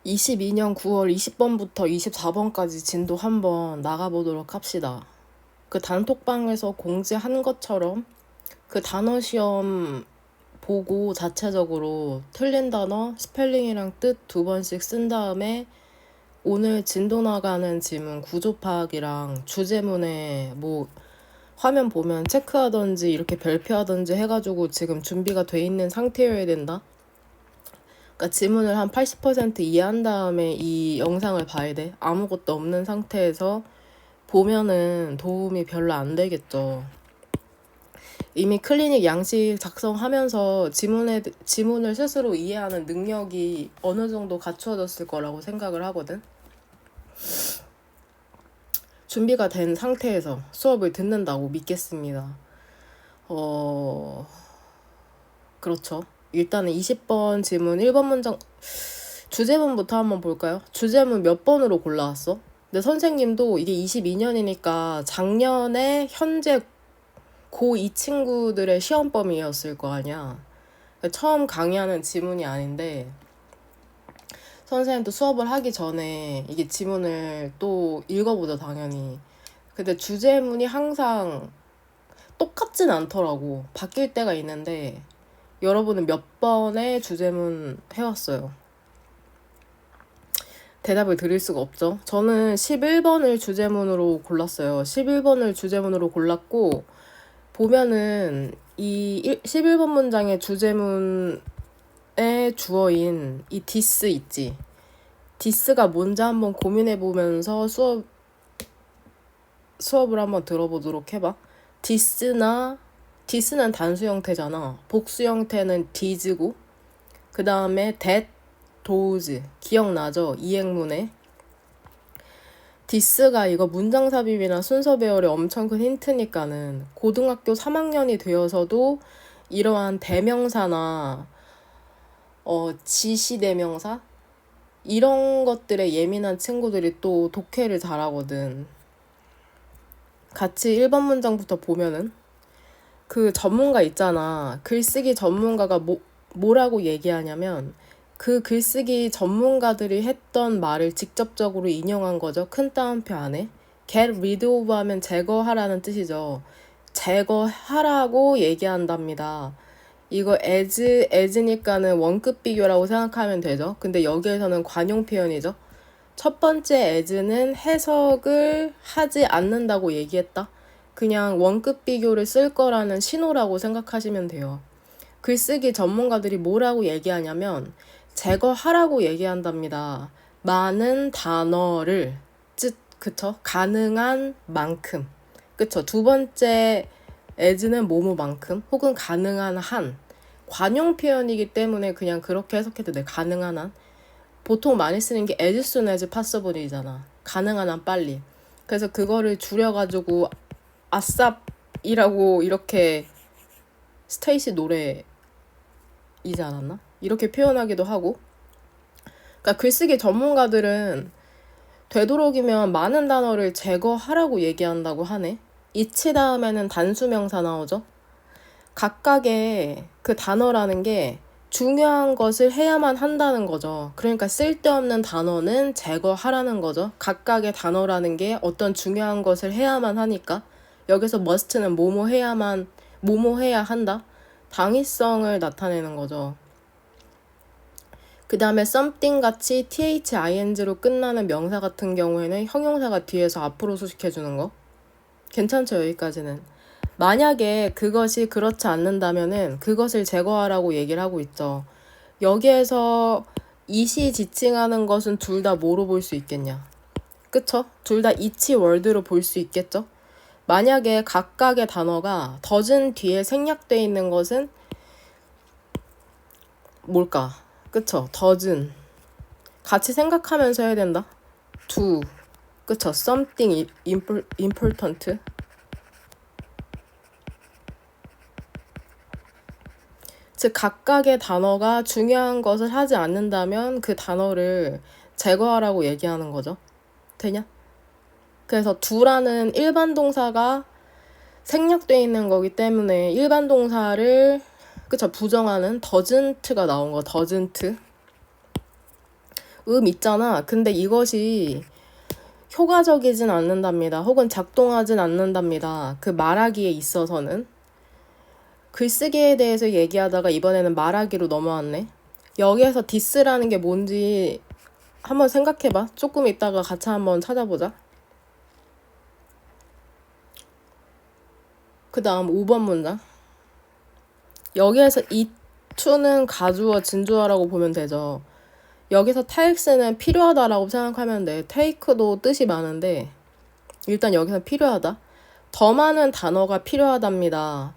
22년 9월 20번부터 24번까지 진도 한번 나가보도록 합시다. 그 단톡방에서 공지한 것처럼 그 단어 시험 보고 자체적으로 틀린 단어, 스펠링이랑 뜻 2번씩 쓴 다음에 오늘 진도 나가는 지문 구조 파악이랑 주제문에 뭐 화면 보면 체크하던지 이렇게 별표하던지 해가지고 지금 준비가 돼 있는 상태여야 된다. 그러니까 지문을 한 80% 이해한 다음에 이 영상을 봐야 돼. 아무것도 없는 상태에서 보면은 도움이 별로 안 되겠죠. 이미 클리닉 양식 작성하면서 지문을 스스로 이해하는 능력이 어느 정도 갖추어졌을 거라고 생각을 하거든. 준비가 된 상태에서 수업을 듣는다고 믿겠습니다. 그렇죠. 일단은 20번 지문 1번 문장 주제문부터 한번 볼까요? 주제문 몇 번으로 골라왔어? 근데 선생님도 이게 22년이니까 작년에 현재 고2 친구들의 시험 범위였을 거 아니야. 처음 강의하는 지문이 아닌데 선생님도 수업을 하기 전에 이게 지문을 또 읽어보죠, 당연히. 근데 주제문이 항상 똑같진 않더라고. 바뀔 때가 있는데 여러분은 몇 번의 주제문 해왔어요? 대답을 드릴 수가 없죠. 저는 11번을 주제문으로 골랐어요. 11번을 주제문으로 골랐고 보면은 이 11번 문장의 주제문에 주어인 이 디스 있지. 디스가 뭔지 한번 고민해보면서 수업을 한번 들어보도록 해봐. 디스는 단수 형태잖아. 복수 형태는 디즈고 그 다음에 that, those 기억나죠? 이행문에 디스가 이거 문장 삽입이나 순서 배열에 엄청 큰 힌트니까는 고등학교 3학년이 되어서도 이러한 대명사나 지시대명사 이런 것들에 예민한 친구들이 또 독해를 잘하거든. 같이 1번 문장부터 보면은 그 전문가 있잖아. 글쓰기 전문가가 뭐라고 얘기하냐면 그 글쓰기 전문가들이 했던 말을 직접적으로 인용한 거죠. 큰 따옴표 안에. get rid of 하면 제거하라는 뜻이죠. 제거하라고 얘기한답니다. 이거 as니까는 원급 비교라고 생각하면 되죠. 근데 여기에서는 관용 표현이죠. 첫 번째 as는 해석을 하지 않는다고 얘기했다. 그냥 원급 비교를 쓸 거라는 신호라고 생각하시면 돼요. 글쓰기 전문가들이 뭐라고 얘기하냐면 제거하라고 얘기한답니다. 많은 단어를 그쵸? 가능한 만큼. 그쵸? 두 번째 as는 뭐뭐만큼 혹은 가능한 한. 관용 표현이기 때문에 그냥 그렇게 해석해도 돼. 가능한 한. 보통 많이 쓰는 게 as soon as possible이잖아. 가능한 한 빨리. 그래서 그거를 줄여가지고 아쌉이라고 이렇게 스테이시 노래이지 않았나? 이렇게 표현하기도 하고. 그러니까 글쓰기 전문가들은 되도록이면 많은 단어를 제거하라고 얘기한다고 하네. 이치 다음에는 단수명사 나오죠. 각각의 그 단어라는 게 중요한 것을 해야만 한다는 거죠. 그러니까 쓸데없는 단어는 제거하라는 거죠. 각각의 단어라는 게 어떤 중요한 것을 해야만 하니까 여기서 must는 뭐뭐 해야 한다. 당위성을 나타내는 거죠. 그 다음에 something 같이 thing로 끝나는 명사 같은 경우에는 형용사가 뒤에서 앞으로 수식해주는 거. 괜찮죠, 여기까지는. 만약에 그것이 그렇지 않는다면은 그것을 제거하라고 얘기를 하고 있죠. 여기에서 이시 지칭하는 것은 둘 다 뭐로 볼 수 있겠냐? 그쵸? 둘 다 이치 월드로 볼 수 있겠죠? 만약에 각각의 단어가 doesn't 뒤에 생략되어 있는 것은 뭘까? 그쵸? doesn't 같이 생각하면서 해야 된다. do 그쵸? something important 즉 각각의 단어가 중요한 것을 하지 않는다면 그 단어를 제거하라고 얘기하는 거죠. 되냐? 그래서 do라는 일반 동사가 생략되어 있는 거기 때문에 일반 동사를 그쵸 부정하는 doesn't가 나온 거. doesn't 있잖아. 근데 이것이 효과적이진 않는답니다. 혹은 작동하진 않는답니다. 그 말하기에 있어서는. 글쓰기에 대해서 얘기하다가 이번에는 말하기로 넘어왔네. 여기에서 디스라는 게 뭔지 한번 생각해봐. 조금 이따가 같이 한번 찾아보자. 그 다음 5번 문장. 여기에서 이 to는 가주어, 진주어라고 보면 되죠. 여기서 take는 필요하다라고 생각하면 돼. take도 뜻이 많은데 일단 여기서 필요하다. 더 많은 단어가 필요하답니다.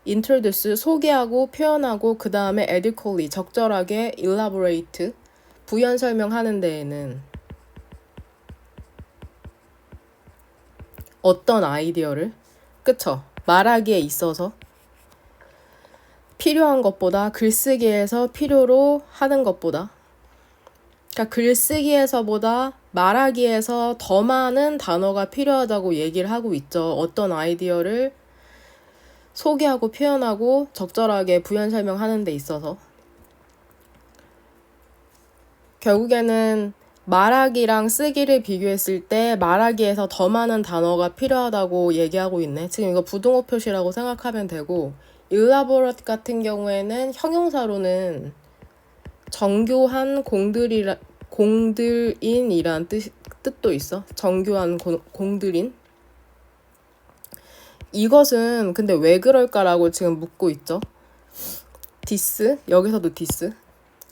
introduce, 소개하고 표현하고 그 다음에 adequately, 적절하게 elaborate, 부연 설명하는 데에는 어떤 아이디어를, 그쵸? 말하기에 있어서 필요한 것보다 글쓰기에서 필요로 하는 것보다, 그러니까 글쓰기에서보다 말하기에서 더 많은 단어가 필요하다고 얘기를 하고 있죠. 어떤 아이디어를 소개하고 표현하고 적절하게 부연 설명하는 데 있어서. 결국에는 말하기랑 쓰기를 비교했을 때 말하기에서 더 많은 단어가 필요하다고 얘기하고 있네. 지금 이거 부등호 표시라고 생각하면 되고, elaborate 같은 경우에는 형용사로는 정교한 공들인이란 뜻도 있어. 정교한 공들인. 이것은 근데 왜 그럴까라고 지금 묻고 있죠. 디스, 여기서도 디스.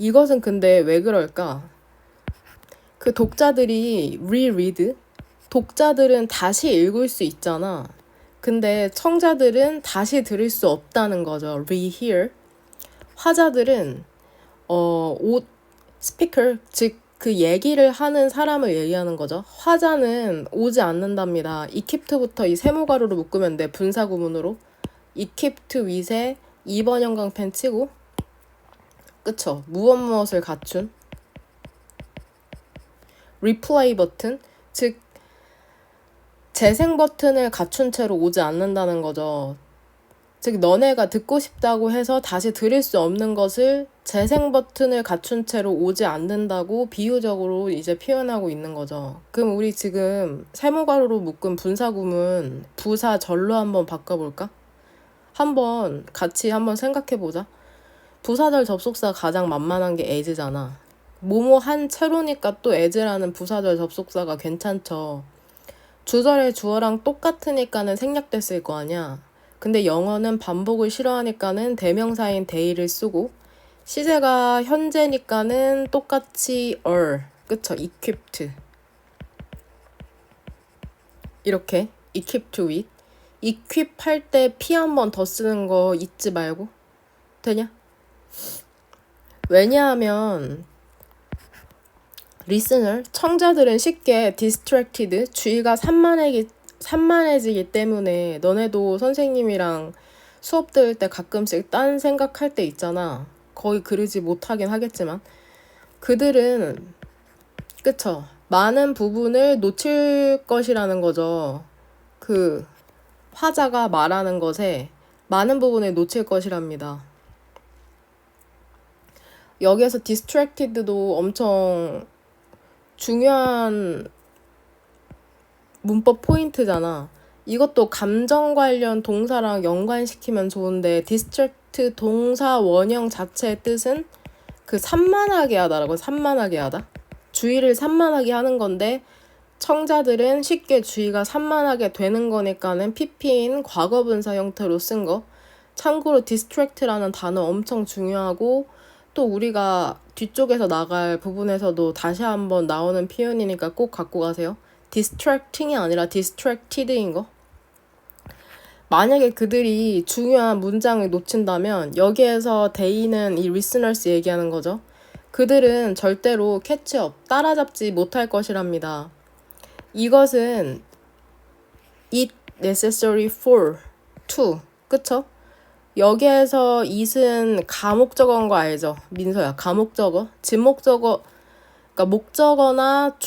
이것은 근데 왜 그럴까? 그 독자들이 reread, 독자들은 다시 읽을 수 있잖아. 근데 청자들은 다시 들을 수 없다는 거죠. rehear. 화자들은 스피커, 즉 그 얘기를 하는 사람을 얘기하는 거죠. 화자는 오지 않는답니다. equip부터 이 세모가루로 묶으면 돼. 분사구문으로. equipped with에 2번 형광펜 치고, 그쵸? 무엇을 갖춘. replay 버튼, 즉 재생 버튼을 갖춘 채로 오지 않는다는 거죠. 즉 너네가 듣고 싶다고 해서 다시 들을 수 없는 것을 재생 버튼을 갖춘 채로 오지 않는다고 비유적으로 이제 표현하고 있는 거죠. 그럼 우리 지금 세모가루로 묶은 분사구문 부사절로 한번 바꿔볼까? 한번 같이 한번 생각해보자. 부사절 접속사 가장 만만한 게 as잖아. 뭐뭐 한 채로니까 또 as라는 부사절 접속사가 괜찮죠. 주절의 주어랑 똑같으니까는 생략됐을 거 아니야. 근데 영어는 반복을 싫어하니까는 대명사인 they를 쓰고, 시제가 현재니까는 똑같이 are, 그쵸? equipped. 이렇게 equipped with. equip 할 때 p 한 번 더 쓰는 거 잊지 말고. 되냐? 왜냐하면 listener, 청자들은 쉽게 distracted, 주의가 산만해지기 때문에 너네도 선생님이랑 수업 들을 때 가끔씩 딴 생각할 때 있잖아. 거의 그러지 못하긴 하겠지만 그들은, 그쵸? 많은 부분을 놓칠 것이라는 거죠. 그 화자가 말하는 것에 많은 부분을 놓칠 것이랍니다. 여기에서 distracted도 엄청 중요한 문법 포인트잖아. 이것도 감정 관련 동사랑 연관시키면 좋은데 distract 동사 원형 자체의 뜻은 그 산만하게 하다라고. 산만하게 하다. 주의를 산만하게 하는 건데 청자들은 쉽게 주의가 산만하게 되는 거니까는 pp인 과거분사 형태로 쓴 거. 참고로 distract라는 단어 엄청 중요하고 또 우리가 뒤쪽에서 나갈 부분에서도 다시 한번 나오는 표현이니까 꼭 갖고 가세요. distracting이 아니라 distracted인 거. 만약에 그들이 중요한 문장을 놓친다면 여기에서 they는 이 listeners 얘기하는 거죠. 그들은 절대로 캐치업, 따라잡지 못할 것이랍니다. 이것은 it necessary for, to, 그쵸? 여기에서 it은 가목적어인 거 알죠? 민서야, 가목적어? 진목적어, 그러니까 목적어나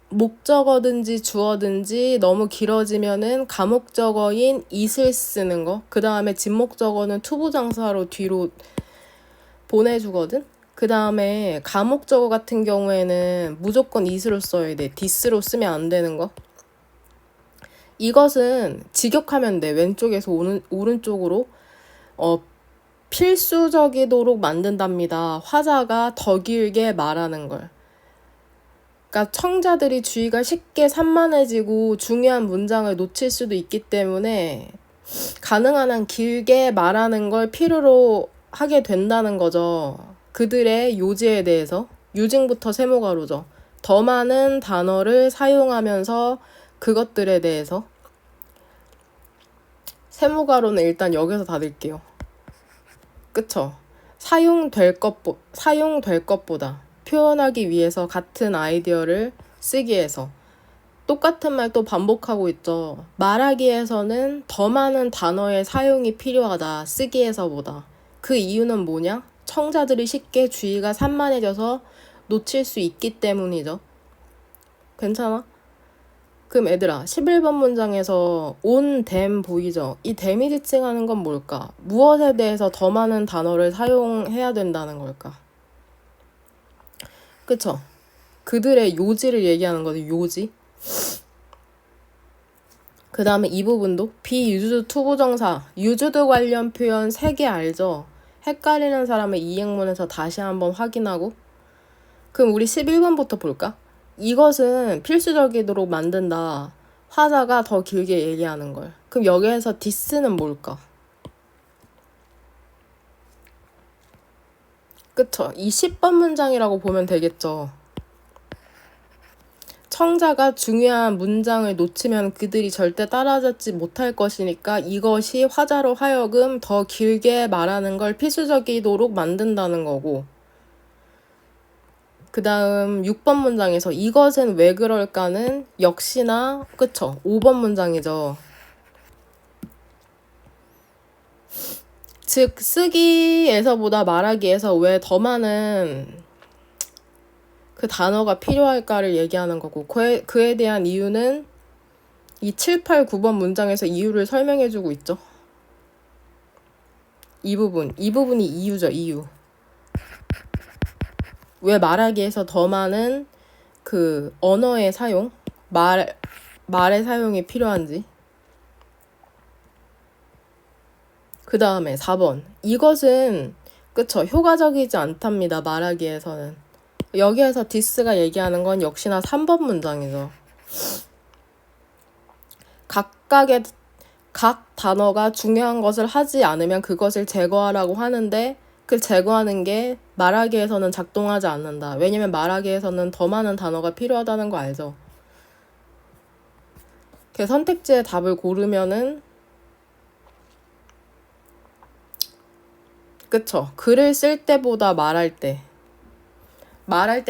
목적어든지 주어든지 너무 길어지면은 가목적어인 it을 쓰는 거. 그 다음에 진목적어는 투부정사로 뒤로 보내주거든? 그 다음에 가목적어 같은 경우에는 무조건 is로 써야 돼. this로 쓰면 안 되는 거. 이것은 직역하면 돼. 왼쪽에서 오른쪽으로 필수적이도록 만든답니다. 화자가 더 길게 말하는 걸. 그러니까 청자들이 주의가 쉽게 산만해지고 중요한 문장을 놓칠 수도 있기 때문에 가능한 한 길게 말하는 걸 필요로 하게 된다는 거죠. 그들의 요지에 대해서. 유징부터 세모가로죠. 더 많은 단어를 사용하면서 그것들에 대해서. 세모가로는 일단 여기서 닫을게요. 그쵸? 사용될 것보다 표현하기 위해서 같은 아이디어를 쓰기 위해서. 똑같은 말 또 반복하고 있죠. 말하기 위해서는 더 많은 단어의 사용이 필요하다. 쓰기 위해서보다. 그 이유는 뭐냐? 청자들이 쉽게 주의가 산만해져서 놓칠 수 있기 때문이죠. 괜찮아? 그럼 얘들아, 11번 문장에서 on, them 보이죠? 이 them이 지칭하는 건 뭘까? 무엇에 대해서 더 많은 단어를 사용해야 된다는 걸까? 그쵸? 그들의 요지를 얘기하는 거죠. 요지. 그 다음에 이 부분도 be used to 부정사, used 관련 표현 3개 알죠? 헷갈리는 사람의 이행문에서 다시 한번 확인하고. 그럼 우리 11번부터 볼까? 이것은 필수적이도록 만든다. 화자가 더 길게 얘기하는 걸. 그럼 여기에서 this는 뭘까? 그쵸? 이 10번 문장이라고 보면 되겠죠. 청자가 중요한 문장을 놓치면 그들이 절대 따라잡지 못할 것이니까 이것이 화자로 하여금 더 길게 말하는 걸 필수적이도록 만든다는 거고. 그 다음 6번 문장에서 이것은 왜 그럴까는 역시나 그쵸? 5번 문장이죠. 즉 쓰기에서보다 말하기에서 왜 더 많은 그 단어가 필요할까를 얘기하는 거고, 그에 대한 이유는 이 7, 8, 9번 문장에서 이유를 설명해주고 있죠. 이 부분이 이유죠. 이유. 왜 말하기에서 더 많은 그 언어의 사용, 말의 사용이 필요한지. 그 다음에 4번. 이것은 그쵸, 효과적이지 않답니다. 말하기에서는. 여기에서 this가 얘기하는 건 역시나 3번 문장이죠. 각 단어가 중요한 것을 하지 않으면 그것을 제거하라고 하는데 그 제거하는 게 말하기에서는 작동하지 않는다. 왜냐면 말하기에서는 더 많은 단어가 필요하다는 거 알죠? 그 선택지의 답을 고르면은 그쵸. 글을 쓸 때보다 말할 때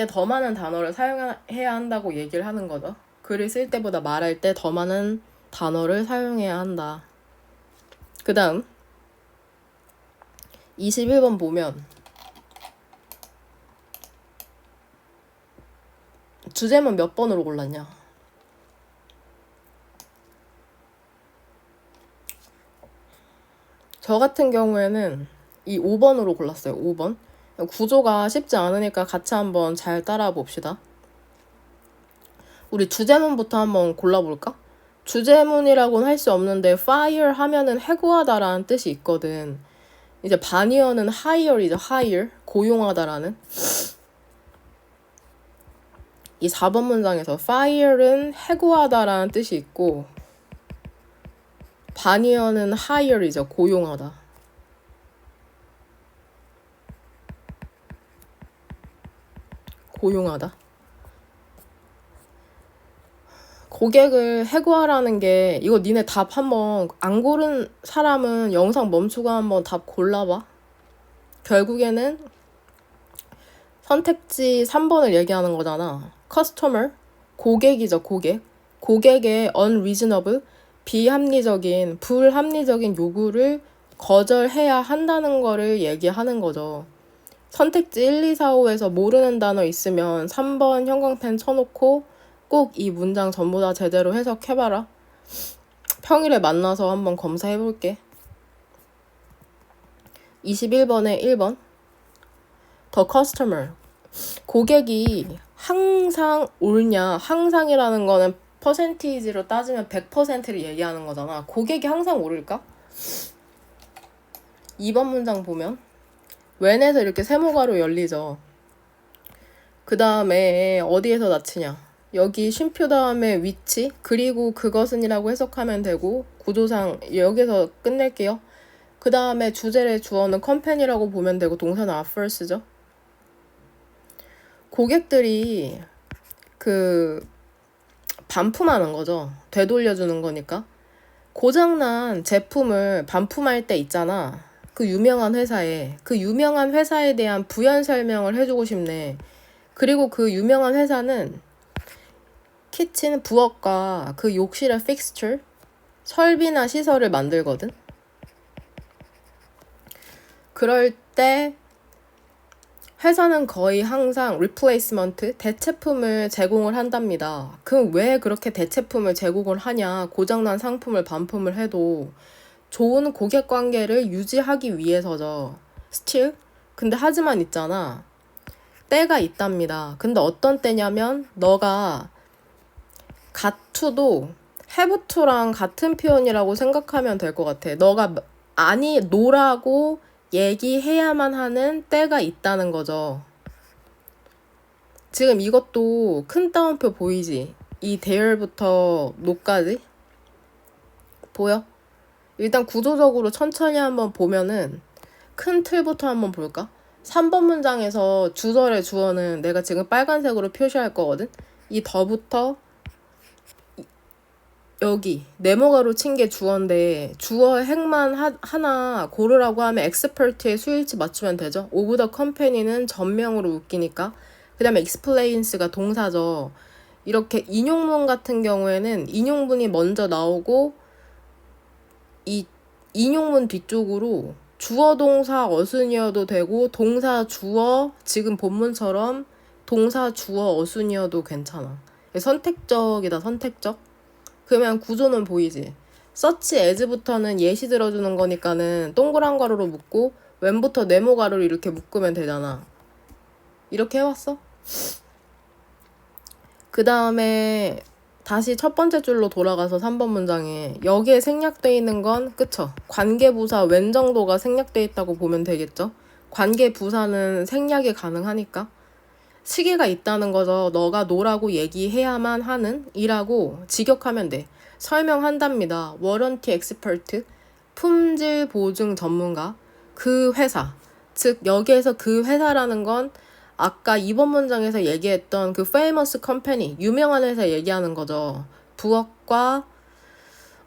더 많은 단어를 사용해야 한다고 얘기를 하는 거죠. 글을 쓸 때보다 말할 때 더 많은 단어를 사용해야 한다. 그 다음 21번 보면 주제문 몇 번으로 골랐냐? 저 같은 경우에는 이 5번으로 골랐어요. 5번. 구조가 쉽지 않으니까 같이 한번 잘 따라 봅시다. 우리 주제문부터 한번 골라볼까? 주제문이라고는 할 수 없는데 fire 하면은 해고하다라는 뜻이 있거든. 이제 반이어는 hire이죠. hire. 고용하다라는. 이 4번 문장에서 fire는 해고하다라는 뜻이 있고 반이어는 hire이죠. 고용하다. 고용하다. 고객을 해고하라는 게 이거 니네 답 한번 안 고른 사람은 영상 멈추고 한번 답 골라봐. 결국에는 선택지 3번을 얘기하는 거잖아. customer, 고객이죠. 고객의 unreasonable, 비합리적인, 불합리적인 요구를 거절해야 한다는 거를 얘기하는 거죠. 선택지 1, 2, 4, 5에서 모르는 단어 있으면 3번 형광펜 쳐놓고 꼭 이 문장 전부 다 제대로 해석해봐라. 평일에 만나서 한번 검사해볼게. 21번에 1번. the customer. 고객이 항상 옳냐? 항상이라는 거는 퍼센티지로 따지면 100%를 얘기하는 거잖아. 고객이 항상 오를까? 2번 문장 보면 when에서 이렇게 세모가로 열리죠. 그 다음에 어디에서 닫히냐? 여기 쉼표 다음에 위치 그리고 그것은이라고 해석하면 되고 구조상 여기서 끝낼게요. 그 다음에 주제의 주어는 company라고 보면 되고 동사는 offers죠. 고객들이 반품하는 거죠. 되돌려주는 거니까. 고장난 제품을 반품할 때 있잖아. 그 유명한 회사에 대한 부연 설명을 해주고 싶네. 그리고 그 유명한 회사는 키친 부엌과 그 욕실의 픽스처, 설비나 시설을 만들거든. 그럴 때 회사는 거의 항상 replacement, 대체품을 제공을 한답니다. 그럼 왜 그렇게 대체품을 제공을 하냐? 고장난 상품을 반품을 해도 좋은 고객 관계를 유지하기 위해서죠. still? 근데 하지만 있잖아. 때가 있답니다. 근데 어떤 때냐면 너가 got to도 have to랑 같은 표현이라고 생각하면 될 것 같아. 너가 노라고 얘기해야만 하는 때가 있다는 거죠. 지금 이것도 큰 따옴표 보이지? 이 there부터 no까지 보여? 일단 구조적으로 천천히 한번 보면은 큰 틀부터 한번 볼까? 3번 문장에서 주절의 주어는 내가 지금 빨간색으로 표시할 거거든? 이 더부터 여기 네모가로 친 게 주어인데 주어 핵만 하나 고르라고 하면 expert의 수일치 맞추면 되죠. of the company는 전명으로 웃기니까. 그 다음에 explains가 동사죠. 이렇게 인용문 같은 경우에는 인용문이 먼저 나오고 이 인용문 뒤쪽으로 주어 동사 어순이어도 되고 동사 주어 지금 본문처럼 동사 주어 어순이어도 괜찮아. 선택적이다. 선택적. 그러면 구조는 보이지? search as부터는 예시 들어주는 거니까는 동그란 가로로 묶고 when부터 네모 가로로 이렇게 묶으면 되잖아. 이렇게 해왔어? 그 다음에 다시 첫 번째 줄로 돌아가서 3번 문장에 여기에 생략되어 있는 건 그쵸? 관계부사 when 정도가 생략되어 있다고 보면 되겠죠? 관계부사는 생략이 가능하니까. 시계가 있다는 거죠. 너가 노라고 얘기해야만 하는 이라고 직역하면 돼. 설명한답니다. 워런티 엑스퍼트, 품질 보증 전문가, 그 회사. 즉 여기에서 그 회사라는 건 아까 2번 문장에서 얘기했던 그 famous company, 유명한 회사 얘기하는 거죠. 부엌과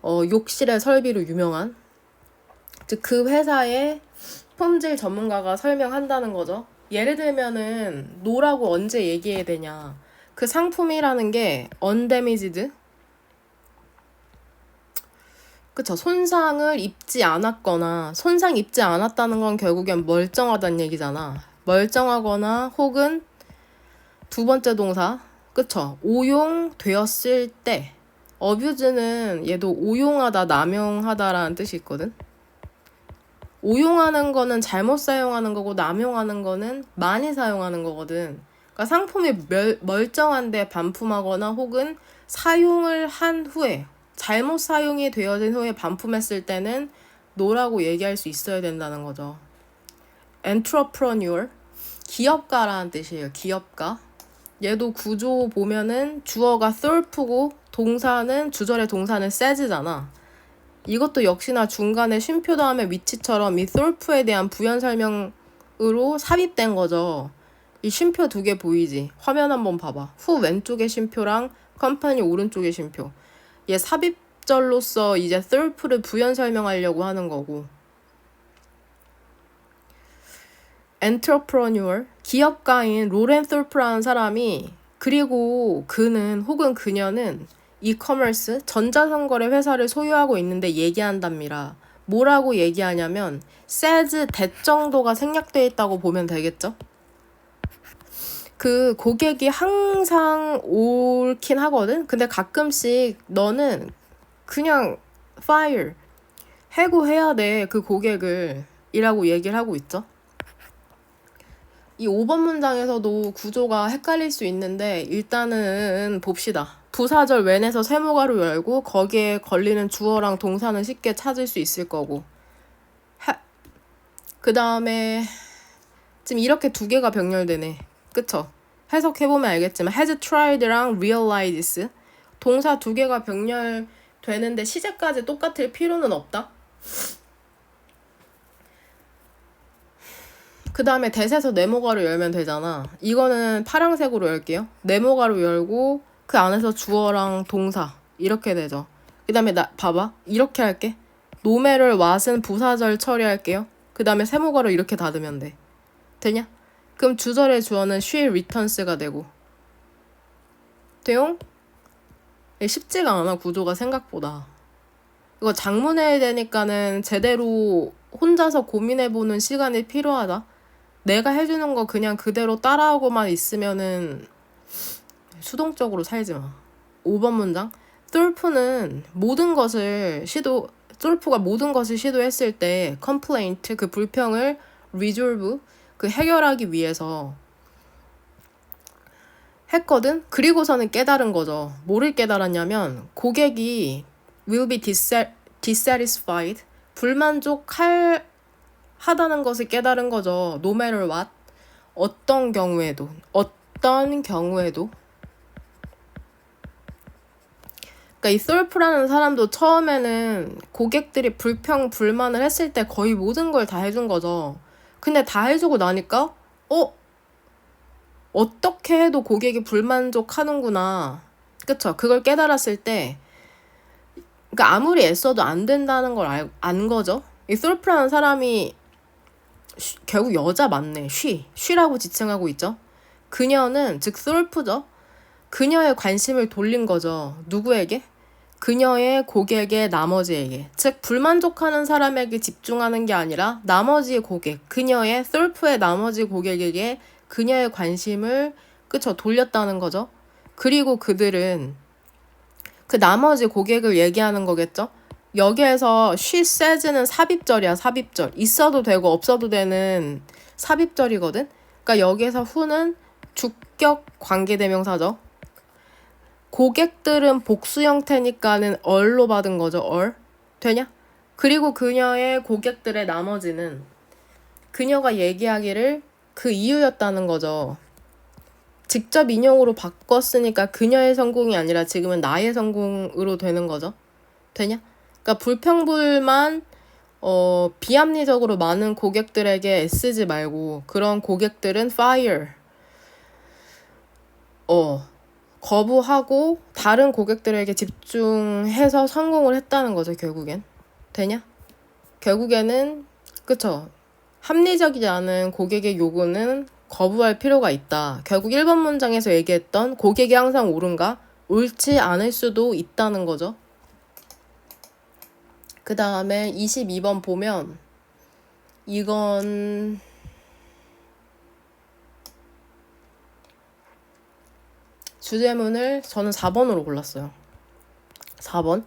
욕실의 설비로 유명한. 즉 그 회사의 품질 전문가가 설명한다는 거죠. 예를 들면은 노라고 언제 얘기해야 되냐. 그 상품이라는 게 undamaged, 그쵸. 손상을 입지 않았거나 손상 입지 않았다는 건 결국엔 멀쩡하다는 얘기잖아. 멀쩡하거나 혹은 두 번째 동사, 그쵸. 오용되었을 때. abuse는 얘도 오용하다, 남용하다라는 뜻이 있거든. 오용하는 거는 잘못 사용하는 거고 남용하는 거는 많이 사용하는 거거든. 그러니까 상품이 멀쩡한데 반품하거나 혹은 사용을 한 후에 잘못 사용이 되어진 후에 반품했을 때는 노라고 얘기할 수 있어야 된다는 거죠. entrepreneur, 기업가라는 뜻이에요. 기업가. 얘도 구조 보면은 주어가 thorp고 동사는 주절의 동사는 says잖아. 이것도 역시나 중간에 쉼표 다음에 위치처럼 이 thorp에 대한 부연 설명으로 삽입된 거죠. 이 쉼표 두 개 보이지? 화면 한번 봐봐. 후 왼쪽의 쉼표랑 컴퍼니 오른쪽의 쉼표. 얘 삽입절로서 이제 thorp를 부연 설명하려고 하는 거고. entrepreneur, 기업가인 로렌 thorp라는 사람이 그리고 그는 혹은 그녀는 이커머스, 전자상거래 회사를 소유하고 있는데 얘기한답니다. 뭐라고 얘기하냐면 says that 정도가 생략되어 있다고 보면 되겠죠? 그 고객이 항상 옳긴 하거든? 근데 가끔씩 너는 그냥 fire, 해고해야 돼, 그 고객을 이라고 얘기를 하고 있죠? 이 5번 문장에서도 구조가 헷갈릴 수 있는데 일단은 봅시다. 부사절 웬에서 세모가로 열고 거기에 걸리는 주어랑 동사는 쉽게 찾을 수 있을 거고, 그 다음에 지금 이렇게 두 개가 병렬되네. 그쵸? 해석해보면 알겠지만 has tried랑 realizes 동사 두 개가 병렬되는데 시제까지 똑같을 필요는 없다. 그 다음에 대세서 네모가로 열면 되잖아. 이거는 파란색으로 열게요. 네모가로 열고 그 안에서 주어랑 동사 이렇게 되죠. 그 다음에 봐봐. 이렇게 할게. 노매를 왓은 부사절 처리할게요. 그 다음에 세모가로 이렇게 닫으면 돼. 되냐? 그럼 주절의 주어는 she returns가 되고. 돼요? 쉽지가 않아, 구조가 생각보다. 이거 장문해야 되니까는 제대로 혼자서 고민해보는 시간이 필요하다. 내가 해주는 거 그냥 그대로 따라하고만 있으면은 수동적으로 살지 마. 5번 문장. 똘프는 똘프가 모든 것을 시도했을 때 complaint, 그 불평을 resolve, 그 해결하기 위해서 했거든? 그리고서는 깨달은 거죠. 뭐를 깨달았냐면 고객이 will be dissatisfied, 하다는 것을 깨달은 거죠. No matter what. 어떤 경우에도. 그러니까 이 솔프라는 사람도 처음에는 고객들이 불만을 했을 때 거의 모든 걸 다 해준 거죠. 근데 다 해주고 나니까 어떻게 해도 고객이 불만족하는구나. 그쵸? 그걸 깨달았을 때 그러니까 아무리 애써도 안 된다는 걸 안 거죠. 이 솔프라는 사람이 결국 여자 맞네. 쉬라고 지칭하고 있죠. 그녀는 즉 솔프죠. 그녀의 관심을 돌린 거죠. 누구에게? 그녀의 고객의 나머지에게. 즉 불만족하는 사람에게 집중하는 게 아니라 나머지의 고객, 그녀의 솔프의 나머지 고객에게 그녀의 관심을 돌렸다는 거죠. 그리고 그들은 그 나머지 고객을 얘기하는 거겠죠. 여기에서 she says는 삽입절이야. 삽입절. 있어도 되고 없어도 되는 삽입절이거든. 그러니까 여기에서 who는 주격 관계대명사죠. 고객들은 복수 형태니까는 all로 받은 거죠. all. 되냐? 그리고 그녀의 고객들의 나머지는 그녀가 얘기하기를 그 이유였다는 거죠. 직접 인용으로 바꿨으니까 그녀의 성공이 아니라 지금은 나의 성공으로 되는 거죠. 되냐? 그러니까 불평불만 비합리적으로 많은 고객들에게 애쓰지 말고 그런 고객들은 fire 거부하고 다른 고객들에게 집중해서 성공을 했다는 거죠. 결국엔. 되냐? 결국에는 그쵸? 합리적이지 않은 고객의 요구는 거부할 필요가 있다. 결국 1번 문장에서 얘기했던 고객이 항상 옳은가? 옳지 않을 수도 있다는 거죠. 그 다음에 22번 보면 이건 주제문을 저는 4번으로 골랐어요. 4번.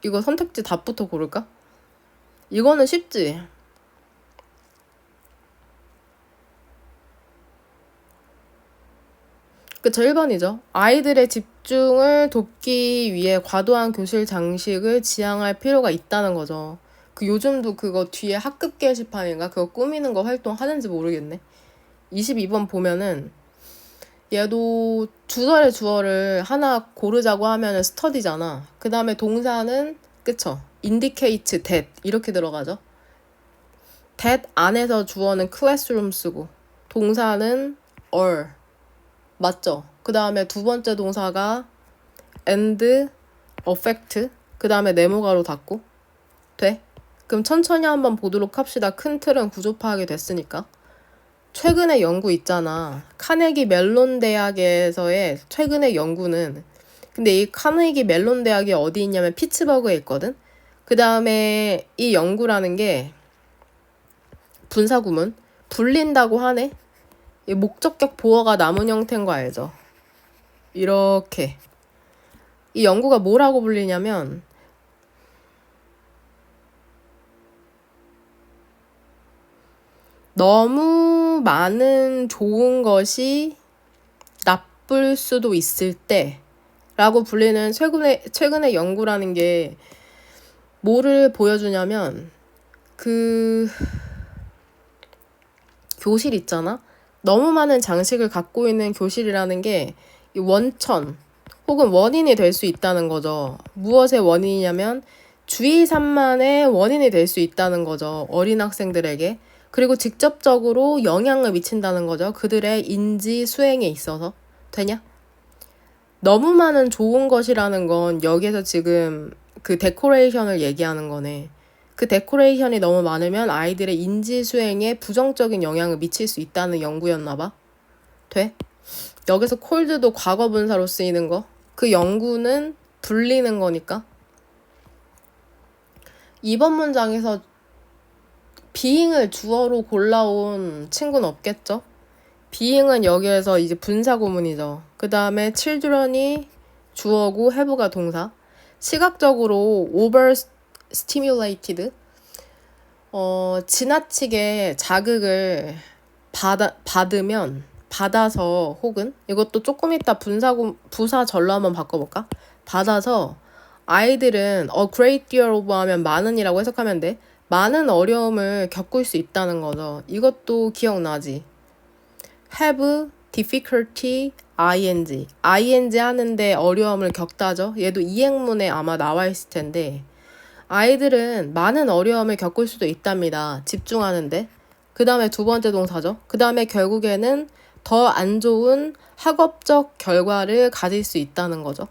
이거 선택지 답부터 고를까? 이거는 쉽지. 그쵸, 1번이죠. 아이들의 집중을 돕기 위해 과도한 교실 장식을 지향할 필요가 있다는 거죠. 요즘도 그거 뒤에 학급 게시판인가? 그거 꾸미는 거 활동 하는지 모르겠네. 22번 보면은 얘도 주절의 주어를 하나 고르자고 하면은 스터디잖아. 그 다음에 동사는 그쵸? indicate that 이렇게 들어가죠. that 안에서 주어는 classroom 쓰고 동사는 all 맞죠? 그 다음에 두 번째 동사가 and affect 그 다음에 네모가로 닫고 돼? 그럼 천천히 한번 보도록 합시다. 큰 틀은 구조 파악이 됐으니까. 최근의 연구 있잖아. 카네기 멜론 대학에서의 최근의 연구는 근데 이 카네기 멜론 대학이 어디 있냐면 피츠버그에 있거든. 그 다음에 이 연구라는 게 분사구문 불린다고 하네. 이 목적격 보어가 남은 형태인 거 알죠? 이렇게 이 연구가 뭐라고 불리냐면 너무 많은 좋은 것이 나쁠 수도 있을 때라고 불리는 최근의 연구라는 게 뭐를 보여주냐면 그 교실 있잖아. 너무 많은 장식을 갖고 있는 교실이라는 게 이 원천 혹은 원인이 될 수 있다는 거죠. 무엇의 원인이냐면 주의 산만의 원인이 될 수 있다는 거죠. 어린 학생들에게. 그리고 직접적으로 영향을 미친다는 거죠. 그들의 인지 수행에 있어서. 되냐? 너무 많은 좋은 것이라는 건 여기에서 지금 그 데코레이션을 얘기하는 거네. 그 데코레이션이 너무 많으면 아이들의 인지 수행에 부정적인 영향을 미칠 수 있다는 연구였나 봐. 돼? 여기서 콜드도 과거 분사로 쓰이는 거. 그 연구는 불리는 거니까. 이번 문장에서 being을 주어로 골라온 친구는 없겠죠? being은 여기에서 이제 분사구문이죠. 그 다음에 children이 주어고 have가 동사. 시각적으로 overstimulated, 지나치게 자극을 받아서 혹은 이것도 조금 이따 부사절로 한번 바꿔볼까? 받아서 아이들은 a great deal of 하면 많은이라고 해석하면 돼. 많은 어려움을 겪을 수 있다는 거죠. 이것도 기억나지? have difficulty ing 하는데 어려움을 겪다죠. 얘도 이행문에 아마 나와 있을 텐데 아이들은 많은 어려움을 겪을 수도 있답니다. 집중하는데. 그 다음에 두 번째 동사죠. 그 다음에 결국에는 더 안 좋은 학업적 결과를 가질 수 있다는 거죠.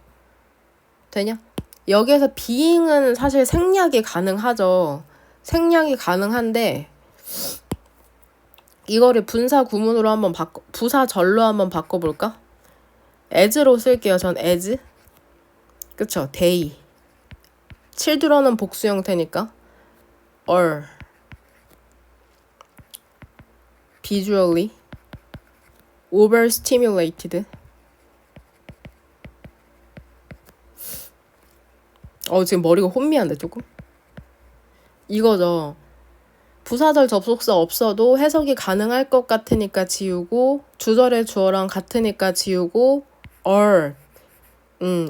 되냐? 여기에서 being은 사실 생략이 가능하죠. 생략이 가능한데 이거를 분사 구문으로 한번 부사절로 한번 바꿔볼까? as로 쓸게요. 전 as. 그쵸? they. children은 복수 형태니까 are visually overstimulated. 지금 머리가 혼미한데 조금? 이거죠. 부사절 접속사 없어도 해석이 가능할 것 같으니까 지우고 주절의 주어랑 같으니까 지우고 are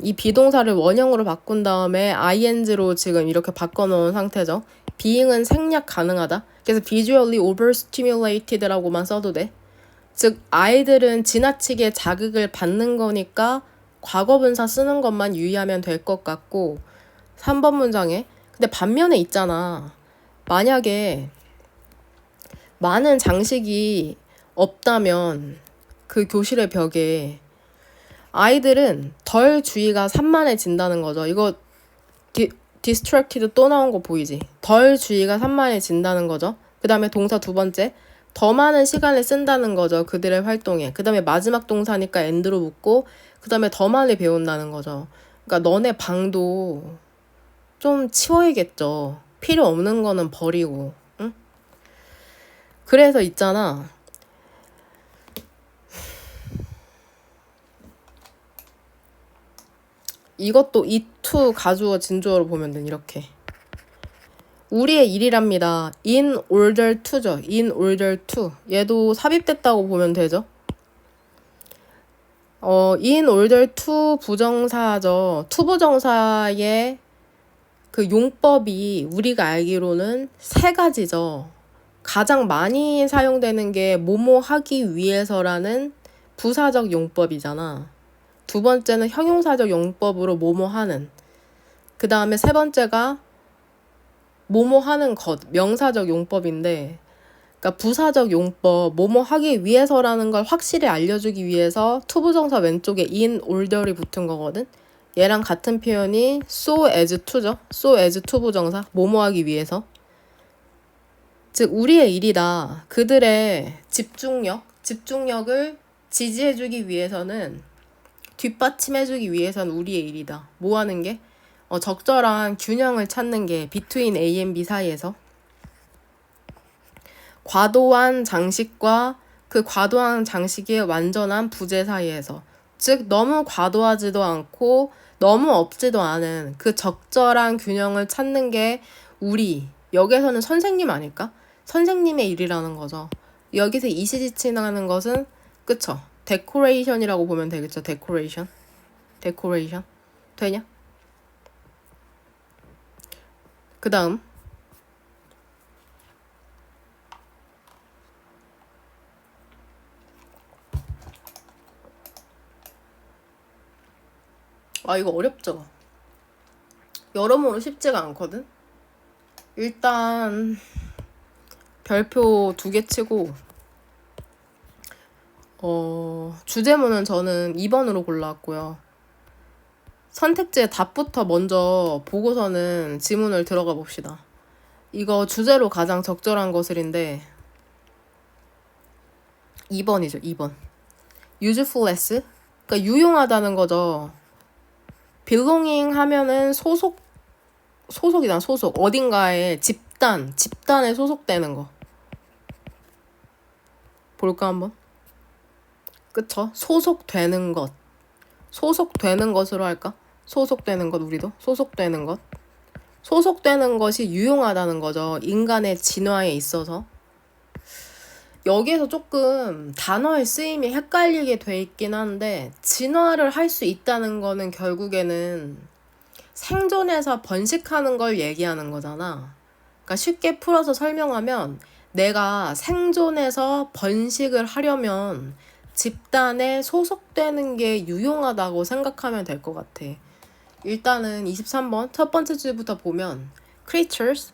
이 비동사를 원형으로 바꾼 다음에 ing로 지금 이렇게 바꿔놓은 상태죠. being은 생략 가능하다. 그래서 visually overstimulated라고만 써도 돼. 즉 아이들은 지나치게 자극을 받는 거니까 과거분사 쓰는 것만 유의하면 될 것 같고 3번 문장에 근데 반면에 있잖아. 만약에 많은 장식이 없다면 그 교실의 벽에 아이들은 덜 주의가 산만해진다는 거죠. 이거 distracted 또 나온 거 보이지? 덜 주의가 산만해진다는 거죠. 그 다음에 동사 두 번째 더 많은 시간을 쓴다는 거죠. 그들의 활동에. 그 다음에 마지막 동사니까 and로 붙고 그 다음에 더 많이 배운다는 거죠. 그러니까 너네 방도 좀 치워야겠죠. 필요 없는 거는 버리고. 응? 그래서 있잖아. 이것도 it to 가주어 진주어로 보면 돼. 이렇게. 우리의 일이랍니다. in order to죠. in order to. 얘도 삽입됐다고 보면 되죠. in order to 부정사죠. to 부정사의 그 용법이 우리가 알기로는 세 가지죠. 가장 많이 사용되는 게 뭐뭐 하기 위해서라는 부사적 용법이잖아. 두 번째는 형용사적 용법으로 뭐뭐 하는. 그 다음에 세 번째가 뭐뭐 하는 것, 명사적 용법인데, 그러니까 부사적 용법, 뭐뭐 하기 위해서라는 걸 확실히 알려주기 위해서 투부정사 왼쪽에 in order이 붙은 거거든. 얘랑 같은 표현이 so as to죠. so as to 부정사, 뭐뭐 하기 위해서. 즉 우리의 일이다. 그들의 집중력을 지지해주기 위해서는, 뒷받침해주기 위해서는 우리의 일이다. 뭐 하는 게? 적절한 균형을 찾는 게 between A and B 사이에서 과도한 장식과 그 과도한 장식의 완전한 부재 사이에서, 즉 너무 과도하지도 않고 너무 없지도 않은 그 적절한 균형을 찾는 게 우리, 여기에서는 선생님 아닐까? 선생님의 일이라는 거죠. 여기서 이시지칭하는 것은 그쵸? 데코레이션이라고 보면 되겠죠. 데코레이션. 되냐? 그 다음 이거 어렵죠? 여러모로 쉽지가 않거든? 일단 별표 2개 치고 주제문은 저는 2번으로 골라왔고요. 선택지의 답부터 먼저 보고서는 지문을 들어가 봅시다. 이거 주제로 가장 적절한 것을인데 2번이죠. 2번. usefulness? 그러니까 유용하다는 거죠. belonging 하면은 소속이다. 소속. 어딘가에 집단에 소속되는 거. 볼까 한번? 그쵸? 소속되는 것. 소속되는 것으로 할까? 소속되는 것 우리도? 소속되는 것. 소속되는 것이 유용하다는 거죠. 인간의 진화에 있어서. 여기에서 조금 단어의 쓰임이 헷갈리게 돼 있긴 한데 진화를 할 수 있다는 거는 결국에는 생존해서 번식하는 걸 얘기하는 거잖아. 그러니까 쉽게 풀어서 설명하면 내가 생존해서 번식을 하려면 집단에 소속되는 게 유용하다고 생각하면 될 것 같아. 일단은 23번 첫 번째 줄부터 보면 creatures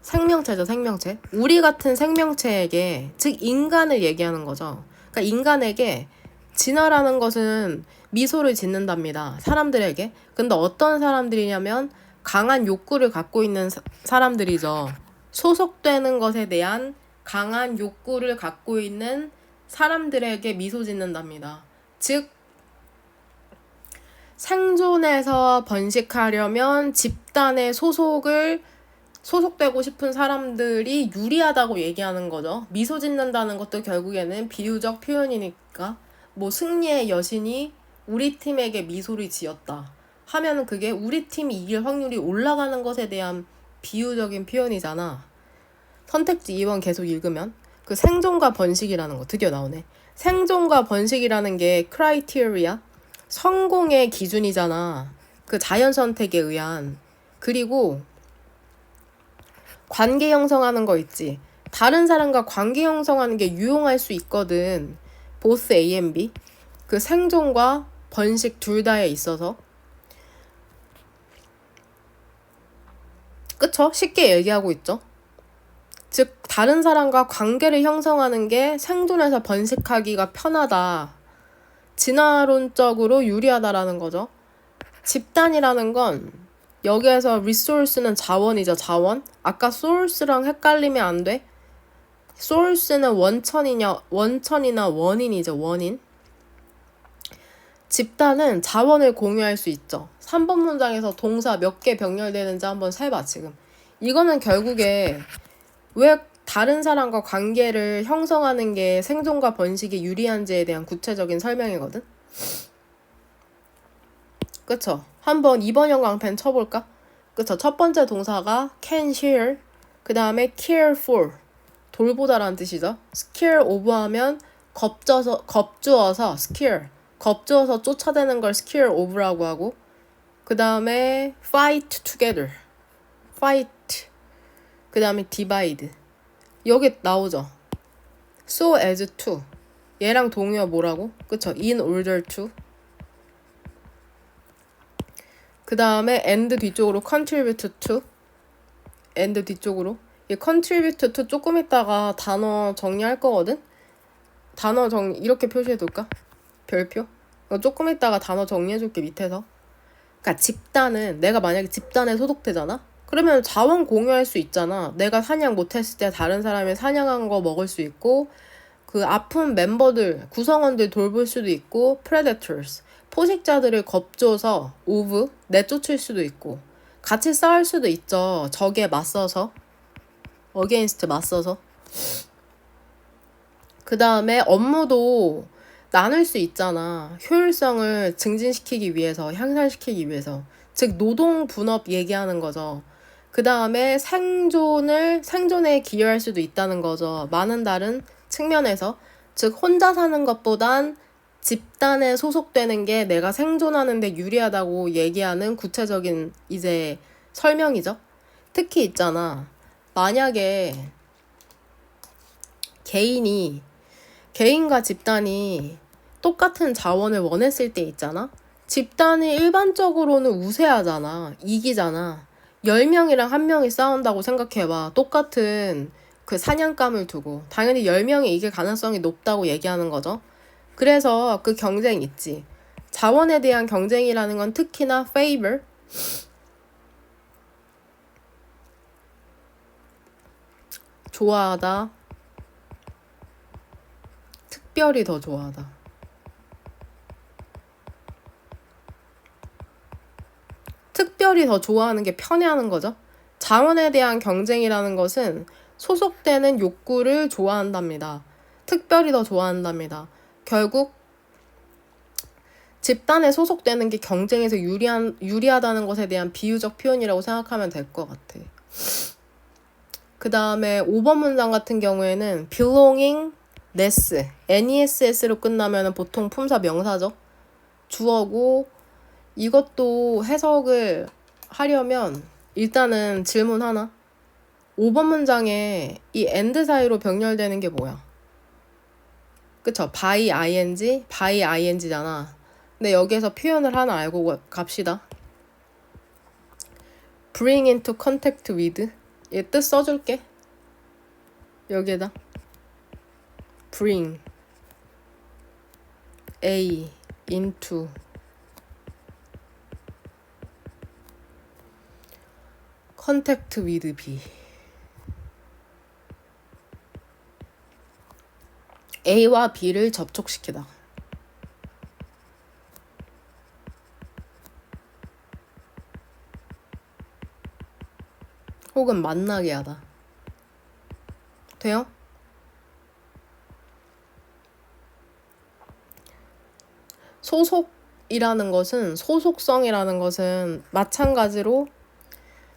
생명체죠. 생명체. 우리 같은 생명체에게 즉 인간을 얘기하는 거죠. 그러니까 인간에게 진화라는 것은 미소를 짓는답니다. 사람들에게. 근데 어떤 사람들이냐면 강한 욕구를 갖고 있는 사람들이죠. 소속되는 것에 대한 강한 욕구를 갖고 있는 사람들에게 미소 짓는답니다. 즉 생존해서 번식하려면 집단에 소속되고 싶은 사람들이 유리하다고 얘기하는 거죠. 미소 짓는다는 것도 결국에는 비유적 표현이니까 뭐 승리의 여신이 우리 팀에게 미소를 지었다 하면은 그게 우리 팀이 이길 확률이 올라가는 것에 대한 비유적인 표현이잖아. 선택지 2번 계속 읽으면 그 생존과 번식이라는 거 드디어 나오네. 생존과 번식이라는 게 크라이테리아 성공의 기준이잖아. 그 자연 선택에 의한. 그리고 관계 형성하는 거 있지. 다른 사람과 관계 형성하는 게 유용할 수 있거든. 보스 A and B. 그 생존과 번식 둘 다에 있어서. 그쵸? 쉽게 얘기하고 있죠. 즉 다른 사람과 관계를 형성하는 게 생존해서 번식하기가 편하다. 진화론적으로 유리하다라는 거죠. 집단이라는 건 여기에서 resource는 자원이죠. 자원. 아까 source랑 헷갈리면 안 돼. source는 원천이나 원인이죠. 원인. 집단은 자원을 공유할 수 있죠. 3번 문장에서 동사 몇 개 병렬되는지 한번 세봐 지금. 이거는 결국에 왜 다른 사람과 관계를 형성하는 게 생존과 번식에 유리한지에 대한 구체적인 설명이거든. 그쵸? 한번 2번형 강펜 쳐볼까? 그쵸? 첫 번째 동사가 can share, 그 다음에 care for, 돌보다라는 뜻이죠. scare of 하면 겁주어서 scare, 겁주어서 쫓아대는 걸 scare of라고 하고, 그 다음에 fight together, fight, 그 다음에 divide. 여기 나오죠. so as to, 얘랑 동의어 뭐라고? 그쵸? in order to. 그 다음에 and 뒤쪽으로 contribute to, and 뒤쪽으로 이 contribute to 조금 있다가 단어 정리할 거거든. 단어 정리 이렇게 표시해둘까? 별표. 조금 있다가 단어 정리해줄게 밑에서. 그러니까 집단은 내가 만약에 집단에 소속되잖아. 그러면 자원 공유할 수 있잖아. 내가 사냥 못했을 때 다른 사람이 사냥한 거 먹을 수 있고, 그 아픈 멤버들 구성원들 돌볼 수도 있고, predators 포식자들을 겁줘서 of 내쫓을 수도 있고, 같이 싸울 수도 있죠. 적에 맞서서, against 맞서서. 그 다음에 업무도 나눌 수 있잖아. 효율성을 증진시키기 위해서, 향상시키기 위해서. 즉 노동 분업 얘기하는 거죠. 그 다음에 생존에 기여할 수도 있다는 거죠. 많은 다른 측면에서, 즉 혼자 사는 것보단 집단에 소속되는 게 내가 생존하는 데 유리하다고 얘기하는 구체적인 이제 설명이죠. 특히 있잖아. 만약에 개인과 집단이 똑같은 자원을 원했을 때 있잖아. 집단이 일반적으로는 우세하잖아. 이기잖아. 10명이랑 1명이 싸운다고 생각해봐. 똑같은 그 사냥감을 두고. 당연히 10명이 이길 가능성이 높다고 얘기하는 거죠. 그래서 그 경쟁 있지. 자원에 대한 경쟁이라는 건 특히나 favor, 좋아하다, 특별히 더 좋아하다. 특별히 더 좋아하는 게 편애하는 거죠. 자원에 대한 경쟁이라는 것은 소속되는 욕구를 좋아한답니다. 특별히 더 좋아한답니다. 결국 집단에 소속되는 게 경쟁에서 유리하다는 것에 대한 비유적 표현이라고 생각하면 될 것 같아. 그 다음에 5번 문장 같은 경우에는 belonging, ness, ness로 끝나면 보통 품사 명사죠. 주어고, 이것도 해석을 하려면 일단은 질문 하나. 5번 문장에 이 and 사이로 병렬되는 게 뭐야? 그쵸? by ing잖아. 근데 여기에서 표현을 하나 알고 갑시다. bring into contact with. 얘 뜻 써줄게. 여기에다 bring A into contact with B. A와 B를 접촉시키다. 혹은 만나게 하다. 돼요? 소속성이라는 것은 마찬가지로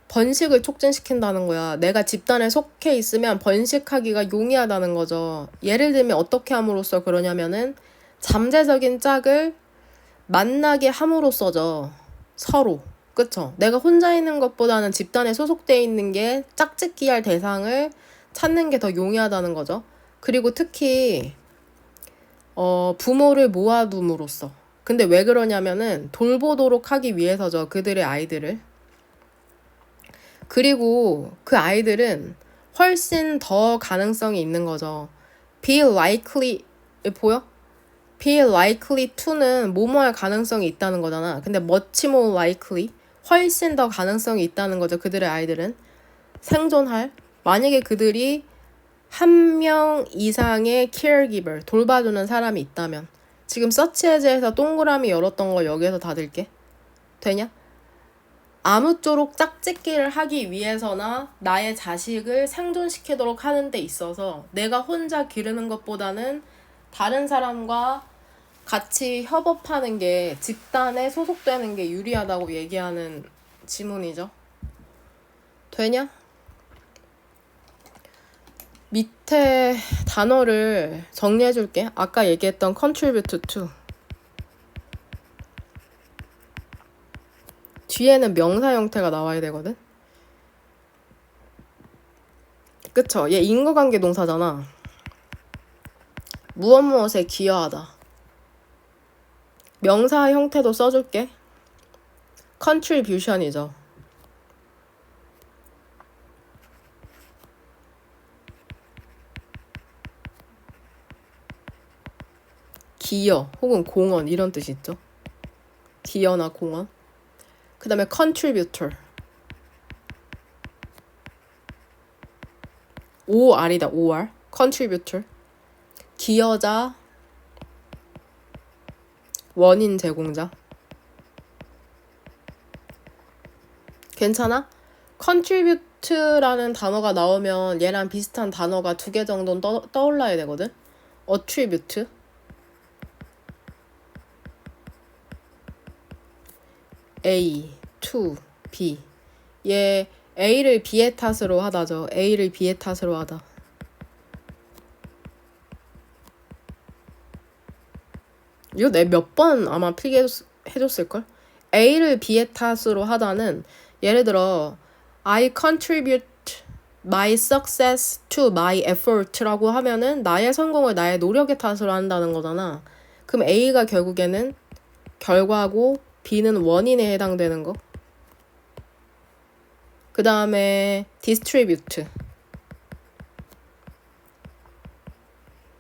번식을 촉진시킨다는 거야. 내가 집단에 속해 있으면 번식하기가 용이하다는 거죠. 예를 들면 어떻게 함으로써 그러냐면은 잠재적인 짝을 만나게 함으로써죠. 서로. 그쵸? 내가 혼자 있는 것보다는 집단에 소속돼 있는 게 짝짓기 할 대상을 찾는 게 더 용이하다는 거죠. 그리고 특히 부모를 모아둠으로써. 근데 왜 그러냐면은 돌보도록 하기 위해서죠. 그들의 아이들을. 그리고 그 아이들은 훨씬 더 가능성이 있는 거죠. be likely, 보여? be likely to는 뭐뭐 할 가능성이 있다는 거잖아. 근데 much more likely, 훨씬 더 가능성이 있다는 거죠. 그들의 아이들은 생존할, 만약에 그들이 1명 이상의 caregiver, 돌봐주는 사람이 있다면. 지금 서치해제에서 동그라미 열었던 거 여기에서 닫을게. 되냐? 아무쪼록 짝짓기를 하기 위해서나 나의 자식을 생존시키도록 하는 데 있어서 내가 혼자 기르는 것보다는 다른 사람과 같이 협업하는 게, 집단에 소속되는 게 유리하다고 얘기하는 지문이죠. 되냐? 밑에 단어를 정리해줄게. 아까 얘기했던 contribute to. 뒤에는 명사 형태가 나와야 되거든. 그쵸? 얘 인과관계 동사잖아. 무엇무엇에 기여하다. 명사 형태도 써줄게. contribution이죠. 기여 혹은 공헌 이런 뜻이 있죠. 기여나 공헌. 그 다음에 contributor. OR이다. OR. contributor. 기여자, 원인 제공자. 괜찮아? contribute라는 단어가 나오면 얘랑 비슷한 단어가 2개 정도는 떠올라야 되거든. attribute. A, to, B. 얘 A를 B의 탓으로 하다죠. A를 B의 탓으로 하다. 이거 내 몇 번 아마 필기해줬을걸? A를 B의 탓으로 하다는 예를 들어 I contribute my success to my effort라고 하면은 나의 성공을 나의 노력의 탓으로 한다는 거잖아. 그럼 A가 결국에는 결과고 B는 원인에 해당되는 거. 그 다음에 distribute.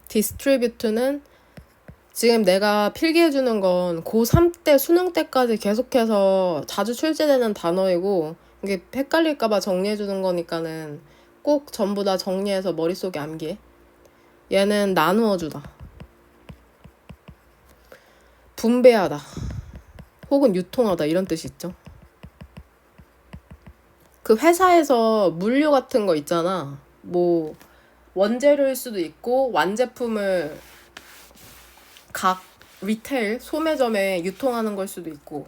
distribute는 지금 내가 필기해주는 건 고3 때 수능 때까지 계속해서 자주 출제되는 단어이고 이게 헷갈릴까봐 정리해주는 거니까는 꼭 전부 다 정리해서 머릿속에 암기해. 얘는 나누어주다. 분배하다. 혹은 유통하다 이런 뜻이 있죠. 그 회사에서 물류 같은 거 있잖아. 뭐 원재료일 수도 있고 완제품을 각 리테일 소매점에 유통하는 걸 수도 있고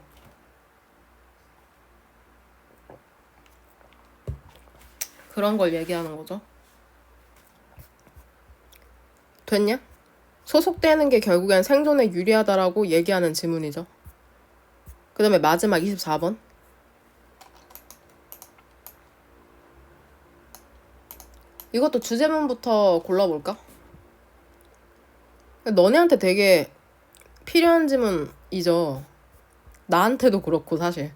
그런 걸 얘기하는 거죠. 됐냐? 소속되는 게 결국엔 생존에 유리하다라고 얘기하는 지문이죠. 그 다음에 마지막 24번. 이것도 주제문부터 골라볼까? 너네한테 되게 필요한 지문이죠. 나한테도 그렇고 사실.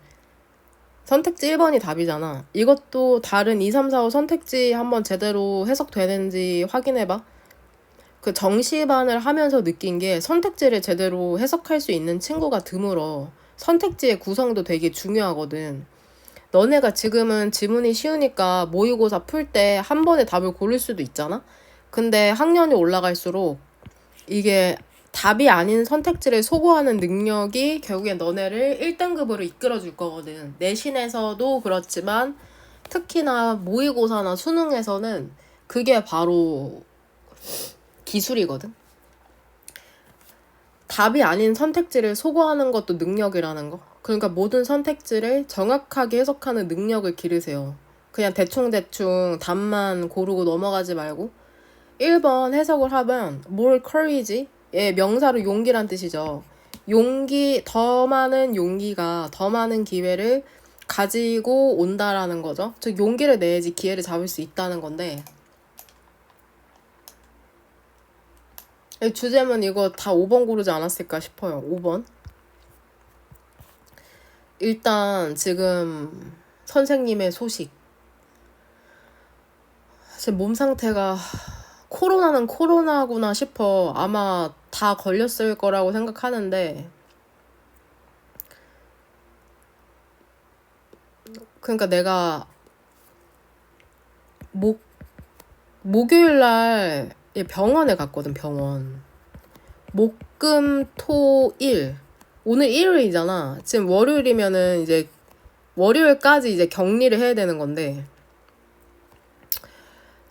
선택지 1번이 답이잖아. 이것도 다른 2, 3, 4, 5 선택지 한번 제대로 해석되는지 확인해봐. 그 정시반을 하면서 느낀 게 선택지를 제대로 해석할 수 있는 친구가 드물어. 선택지의 구성도 되게 중요하거든. 너네가 지금은 지문이 쉬우니까 모의고사 풀 때 한 번에 답을 고를 수도 있잖아? 근데 학년이 올라갈수록 이게 답이 아닌 선택지를 소구하는 능력이 결국엔 너네를 1등급으로 이끌어줄 거거든. 내신에서도 그렇지만 특히나 모의고사나 수능에서는 그게 바로 기술이거든. 답이 아닌 선택지를 소구하는 것도 능력이라는 거. 그러니까 모든 선택지를 정확하게 해석하는 능력을 기르세요. 그냥 대충대충 답만 고르고 넘어가지 말고 1번 해석을 하면 more courage, 예, 명사로 용기란 뜻이죠. 용기, 더 많은 용기가 더 많은 기회를 가지고 온다라는 거죠. 즉 용기를 내야지 기회를 잡을 수 있다는 건데 주제문 이거 다 5번 고르지 않았을까 싶어요. 5번. 일단 지금 선생님의 소식. 제 몸 상태가 코로나는 코로나구나 싶어. 아마 다 걸렸을 거라고 생각하는데 그러니까 내가 목요일 날 병원에 갔거든. 병원. 목금토일 오늘 일요일이잖아. 지금 월요일이면은 이제 월요일까지 이제 격리를 해야 되는 건데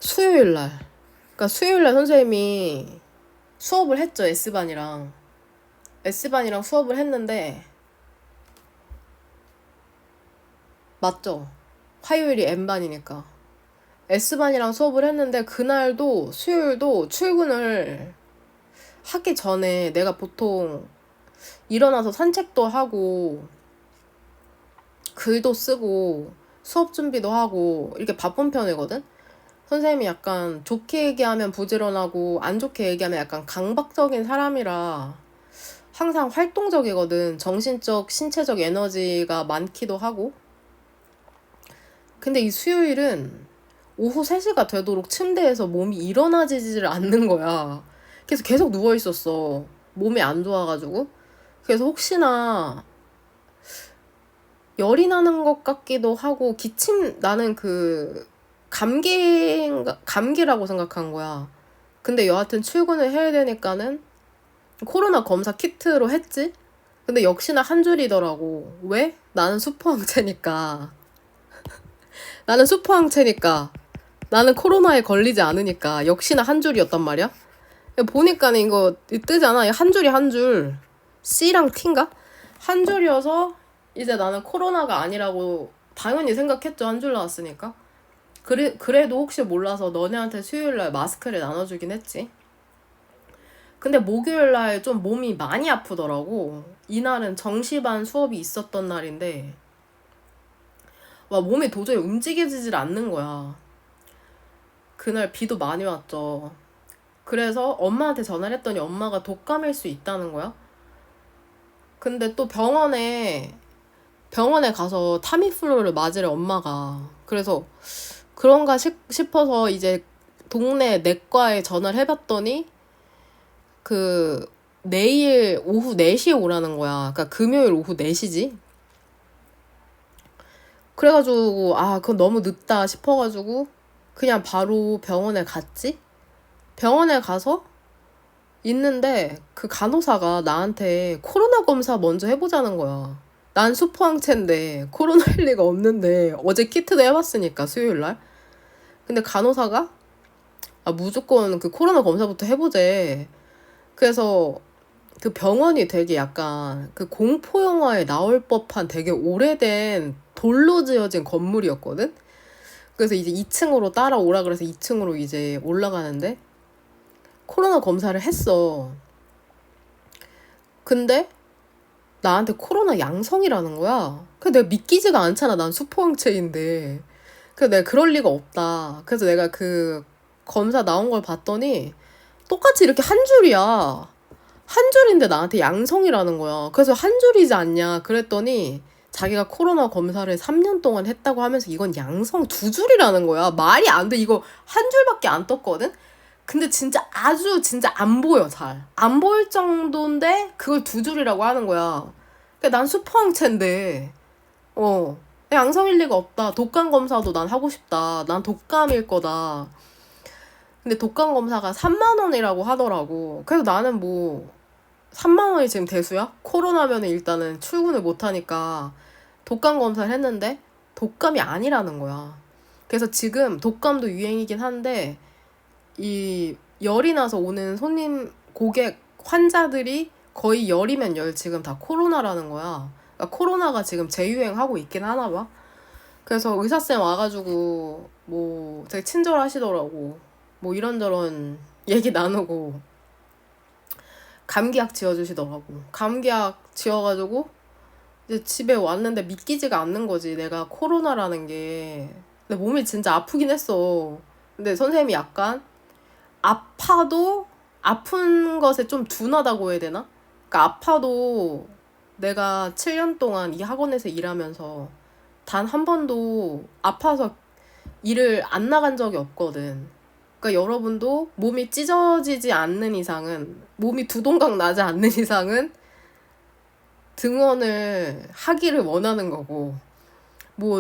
수요일 날 그러니까 수요일 날 선생님이 수업을 했죠. S반이랑 수업을 했는데 맞죠? 화요일이 N반이니까 S반이랑 수업을 했는데 그날도 수요일도 출근을 하기 전에 내가 보통 일어나서 산책도 하고 글도 쓰고 수업 준비도 하고 이렇게 바쁜 편이거든? 선생님이 약간 좋게 얘기하면 부지런하고 안 좋게 얘기하면 약간 강박적인 사람이라 항상 활동적이거든. 정신적, 신체적 에너지가 많기도 하고. 근데 이 수요일은 오후 3시가 되도록 침대에서 몸이 일어나지를 않는 거야. 그래서 계속 누워있었어. 몸이 안 좋아가지고. 그래서 혹시나 열이 나는 것 같기도 하고 나는 감기라고 생각한 거야. 근데 여하튼 출근을 해야 되니까는 코로나 검사 키트로 했지? 근데 역시나 한 줄이더라고. 왜? 나는 슈퍼항체니까. 나는 코로나에 걸리지 않으니까. 역시나 한 줄이었단 말이야. 보니까는 이거 뜨잖아. 한 줄이 한 줄. C랑 T인가? 한 줄이어서 이제 나는 코로나가 아니라고 당연히 생각했죠. 한 줄 나왔으니까. 그래도 혹시 몰라서 너네한테 수요일날 마스크를 나눠주긴 했지. 근데 목요일 날 좀 몸이 많이 아프더라고. 이날은 정시반 수업이 있었던 날인데 와 몸이 도저히 움직여지질 않는 거야. 그날 비도 많이 왔죠. 그래서 엄마한테 전화를 했더니 엄마가 독감일 수 있다는 거야. 근데 또 병원에 가서 타미플루를 맞으래 엄마가. 그래서 그런가 싶어서 이제 동네 내과에 전화를 해봤더니 그 내일 오후 4시에 오라는 거야. 그러니까 금요일 오후 4시지. 그래가지고 그건 너무 늦다 싶어가지고 그냥 바로 병원에 갔지. 병원에 가서 있는데 그 간호사가 나한테 코로나 검사 먼저 해보자는 거야. 난 수포항체인데 코로나일 리가 없는데 어제 키트도 해봤으니까 수요일 날. 근데 간호사가 무조건 그 코로나 검사부터 해보재. 그래서 그 병원이 되게 약간 그 공포 영화에 나올 법한 되게 오래된 돌로 지어진 건물이었거든. 그래서 이제 2층으로 따라오라 그래서 2층으로 이제 올라가는데 코로나 검사를 했어. 근데 나한테 코로나 양성이라는 거야. 그래서 내가 믿기지가 않잖아. 난 수포항체인데. 그래서 내가 그럴 리가 없다. 그래서 내가 그 검사 나온 걸 봤더니 똑같이 이렇게 한 줄이야. 한 줄인데 나한테 양성이라는 거야. 그래서 한 줄이지 않냐 그랬더니 자기가 코로나 검사를 3년 동안 했다고 하면서 이건 양성 2줄이라는 거야. 말이 안 돼. 이거 한 줄밖에 안 떴거든? 근데 진짜 진짜 안 보여, 잘. 안 보일 정도인데 그걸 2줄이라고 하는 거야. 난 수포항체인데, 양성일 리가 없다. 독감 검사도 난 하고 싶다. 난 독감일 거다. 근데 독감 검사가 3만 원이라고 하더라고. 그래서 나는 3만 원이 지금 대수야? 코로나면 일단은 출근을 못 하니까 독감 검사를 했는데 독감이 아니라는 거야. 그래서 지금 독감도 유행이긴 한데 이 열이 나서 오는 고객 환자들이 거의 열이면 열 지금 다 코로나라는 거야. 그러니까 코로나가 지금 재유행하고 있긴 하나 봐. 그래서 의사쌤 와가지고 되게 친절하시더라고. 이런저런 얘기 나누고 감기약 지어주시더라고. 감기약 지어가지고 이제 집에 왔는데 믿기지가 않는 거지. 내가 코로나라는 게. 내 몸이 진짜 아프긴 했어. 근데 선생님이 약간 아파도 아픈 것에 좀 둔하다고 해야 되나? 그러니까 아파도 내가 7년 동안 이 학원에서 일하면서 단 한 번도 아파서 일을 안 나간 적이 없거든. 그러니까 여러분도 몸이 찢어지지 않는 이상은, 몸이 두동강 나지 않는 이상은 등원을 하기를 원하는 거고,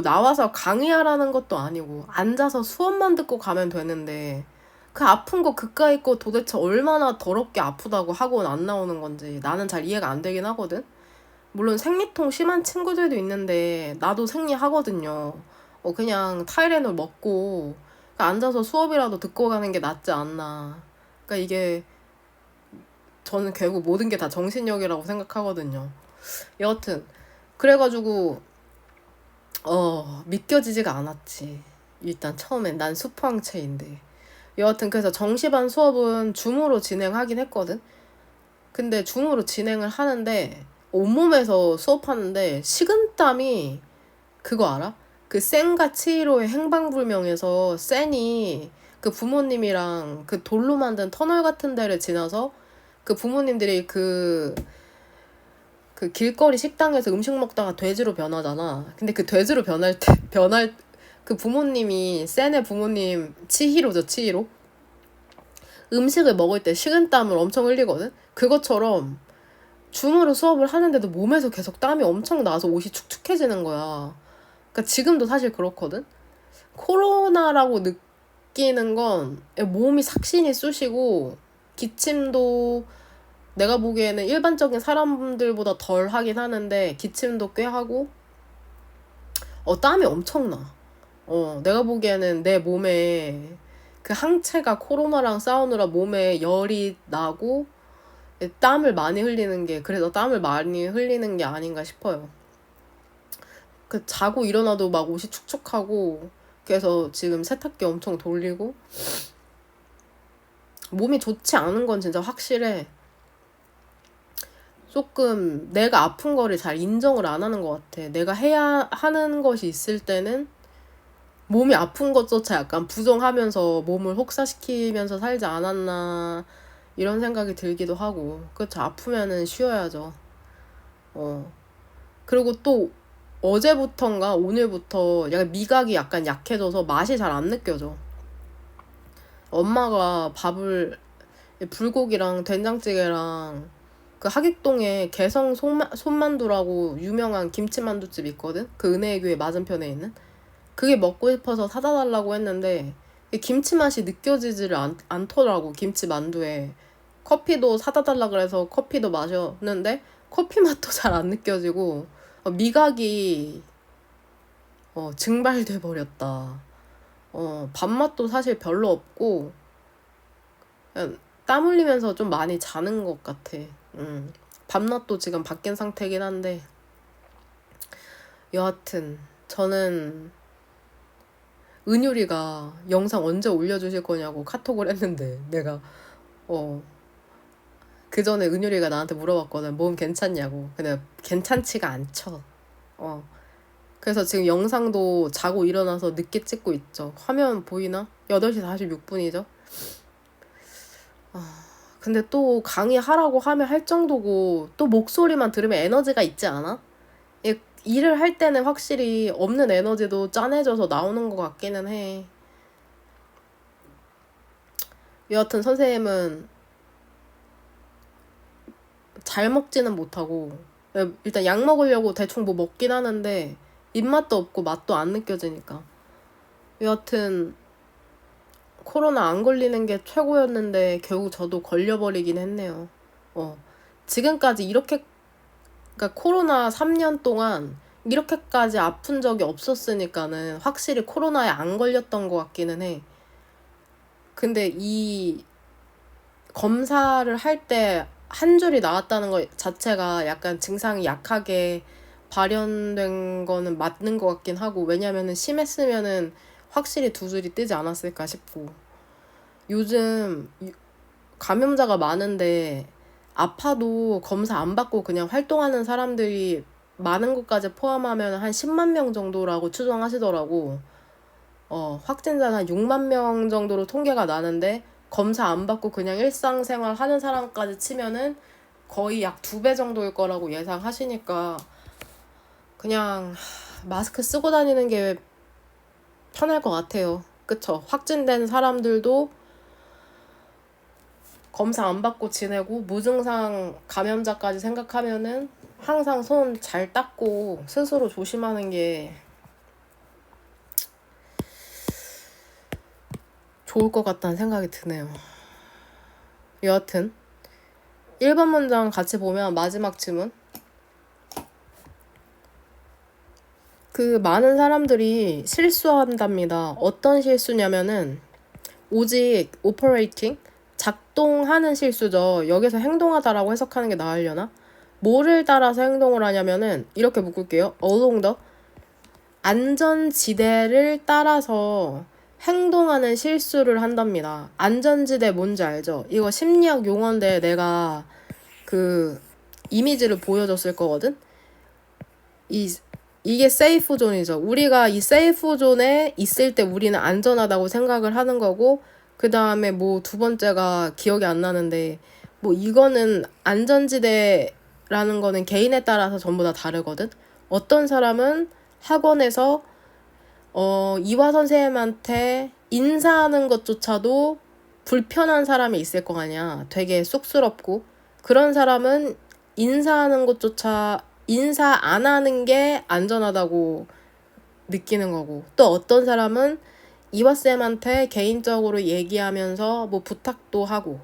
나와서 강의하라는 것도 아니고 앉아서 수업만 듣고 가면 되는데 그 아픈 거 그까이 거 도대체 얼마나 더럽게 아프다고 학원 안 나오는 건지 나는 잘 이해가 안 되긴 하거든. 물론 생리통 심한 친구들도 있는데 나도 생리하거든요. 그냥 타이레놀 먹고 앉아서 수업이라도 듣고 가는 게 낫지 않나. 그러니까 이게 저는 결국 모든 게 다 정신력이라고 생각하거든요. 여하튼 그래가지고 믿겨지지가 않았지. 일단 처음엔 난 수포항체인데. 여하튼 그래서 정시반 수업은 줌으로 진행하긴 했거든. 근데 줌으로 진행을 하는데 온몸에서 수업하는데 식은땀이 그거 알아? 그 센과 치히로의 행방불명에서 센이 그 부모님이랑 그 돌로 만든 터널 같은 데를 지나서 그 부모님들이 그 길거리 식당에서 음식 먹다가 돼지로 변하잖아. 근데 그 돼지로 변할 그 부모님이 센의 부모님 치히로죠, 치히로. 음식을 먹을 때 식은땀을 엄청 흘리거든. 그것처럼 줌으로 수업을 하는데도 몸에서 계속 땀이 엄청 나서 옷이 축축해지는 거야. 그러니까 지금도 사실 그렇거든. 코로나라고 느끼는 건 몸이 삭신이 쑤시고 기침도 내가 보기에는 일반적인 사람들보다 덜 하긴 하는데 기침도 꽤 하고 땀이 엄청나. 내가 보기에는 내 몸에 그 항체가 코로나랑 싸우느라 몸에 열이 나고 땀을 많이 흘리는 게 그래서 땀을 많이 흘리는 게 아닌가 싶어요. 자고 일어나도 막 옷이 축축하고 그래서 지금 세탁기 엄청 돌리고 몸이 좋지 않은 건 진짜 확실해. 조금 내가 아픈 거를 잘 인정을 안 하는 것 같아. 내가 해야 하는 것이 있을 때는 몸이 아픈 것조차 약간 부정하면서 몸을 혹사시키면서 살지 않았나 이런 생각이 들기도 하고. 그렇죠. 아프면은 쉬어야죠. 어. 그리고 또 어제부턴가 오늘부터 약간 미각이 약간 약해져서 맛이 잘 안 느껴져. 엄마가 밥을 불고기랑 된장찌개랑 그 하객동에 개성 손만두라고 유명한 김치만두집 있거든? 그 은혜의 교회 맞은편에 있는? 그게 먹고 싶어서 사다 달라고 했는데 김치 맛이 느껴지지를 않더라고. 김치 만두에 커피도 사다 달라 그래서 커피도 마셨는데 커피 맛도 잘 안 느껴지고 미각이 증발돼 버렸다. 밥맛도 사실 별로 없고 그냥 땀 흘리면서 좀 많이 자는 것 같아. 밤낮도 지금 바뀐 상태긴 한데 여하튼 저는 은율이가 영상 언제 올려주실 거냐고 카톡을 했는데 내가 그 전에 은율이가 나한테 물어봤거든. 몸 괜찮냐고. 근데 괜찮지가 않죠. 그래서 지금 영상도 자고 일어나서 늦게 찍고 있죠. 화면 보이나? 8시 46분이죠. 근데 또 강의하라고 하면 할 정도고 또 목소리만 들으면 에너지가 있지 않아? 일을 할 때는 확실히 없는 에너지도 짠해져서 나오는 것 같기는 해. 여하튼 선생님은 잘 먹지는 못하고 일단 약 먹으려고 대충 뭐 먹긴 하는데 입맛도 없고 맛도 안 느껴지니까. 여하튼 코로나 안 걸리는 게 최고였는데 결국 저도 걸려버리긴 했네요. 지금까지 이렇게 그러니까 코로나 3년 동안 이렇게까지 아픈 적이 없었으니까는 확실히 코로나에 안 걸렸던 것 같기는 해. 근데 이 검사를 할 때 한 줄이 나왔다는 것 자체가 약간 증상이 약하게 발현된 거는 맞는 것 같긴 하고, 왜냐면은 심했으면은 확실히 2줄이 뜨지 않았을까 싶고. 요즘 감염자가 많은데 아파도 검사 안 받고 그냥 활동하는 사람들이 많은 것까지 포함하면 한 10만 명 정도라고 추정하시더라고. 확진자는 한 6만 명 정도로 통계가 나는데 검사 안 받고 그냥 일상생활 하는 사람까지 치면은 거의 약 2배 정도일 거라고 예상하시니까 그냥 마스크 쓰고 다니는 게 편할 것 같아요. 그쵸? 확진된 사람들도 검사 안 받고 지내고 무증상 감염자까지 생각하면은 항상 손 잘 닦고 스스로 조심하는 게 좋을 것 같다는 생각이 드네요. 여하튼 1번 문장 같이 보면 마지막 질문. 그 많은 사람들이 실수한답니다. 어떤 실수냐면은 오직 operating 작동하는 실수죠. 여기서 행동하다라고 해석하는 게 나으려나? 뭐를 따라서 행동을 하냐면은 이렇게 묶을게요. along the 안전지대를 따라서 행동하는 실수를 한답니다. 안전지대 뭔지 알죠? 이거 심리학 용어인데 내가 그 이미지를 보여줬을 거거든? 이게 세이프 존이죠. 우리가 이 세이프 존에 있을 때 우리는 안전하다고 생각을 하는 거고, 그 다음에 뭐 2번째가 기억이 안 나는데, 뭐 이거는 안전지대라는 거는 개인에 따라서 전부 다 다르거든? 어떤 사람은 학원에서 이화 선생님한테 인사하는 것조차도 불편한 사람이 있을 거 아니야. 되게 쑥스럽고. 그런 사람은 인사하는 것조차 인사 안 하는 게 안전하다고 느끼는 거고, 또 어떤 사람은 이화쌤한테 개인적으로 얘기하면서 뭐 부탁도 하고,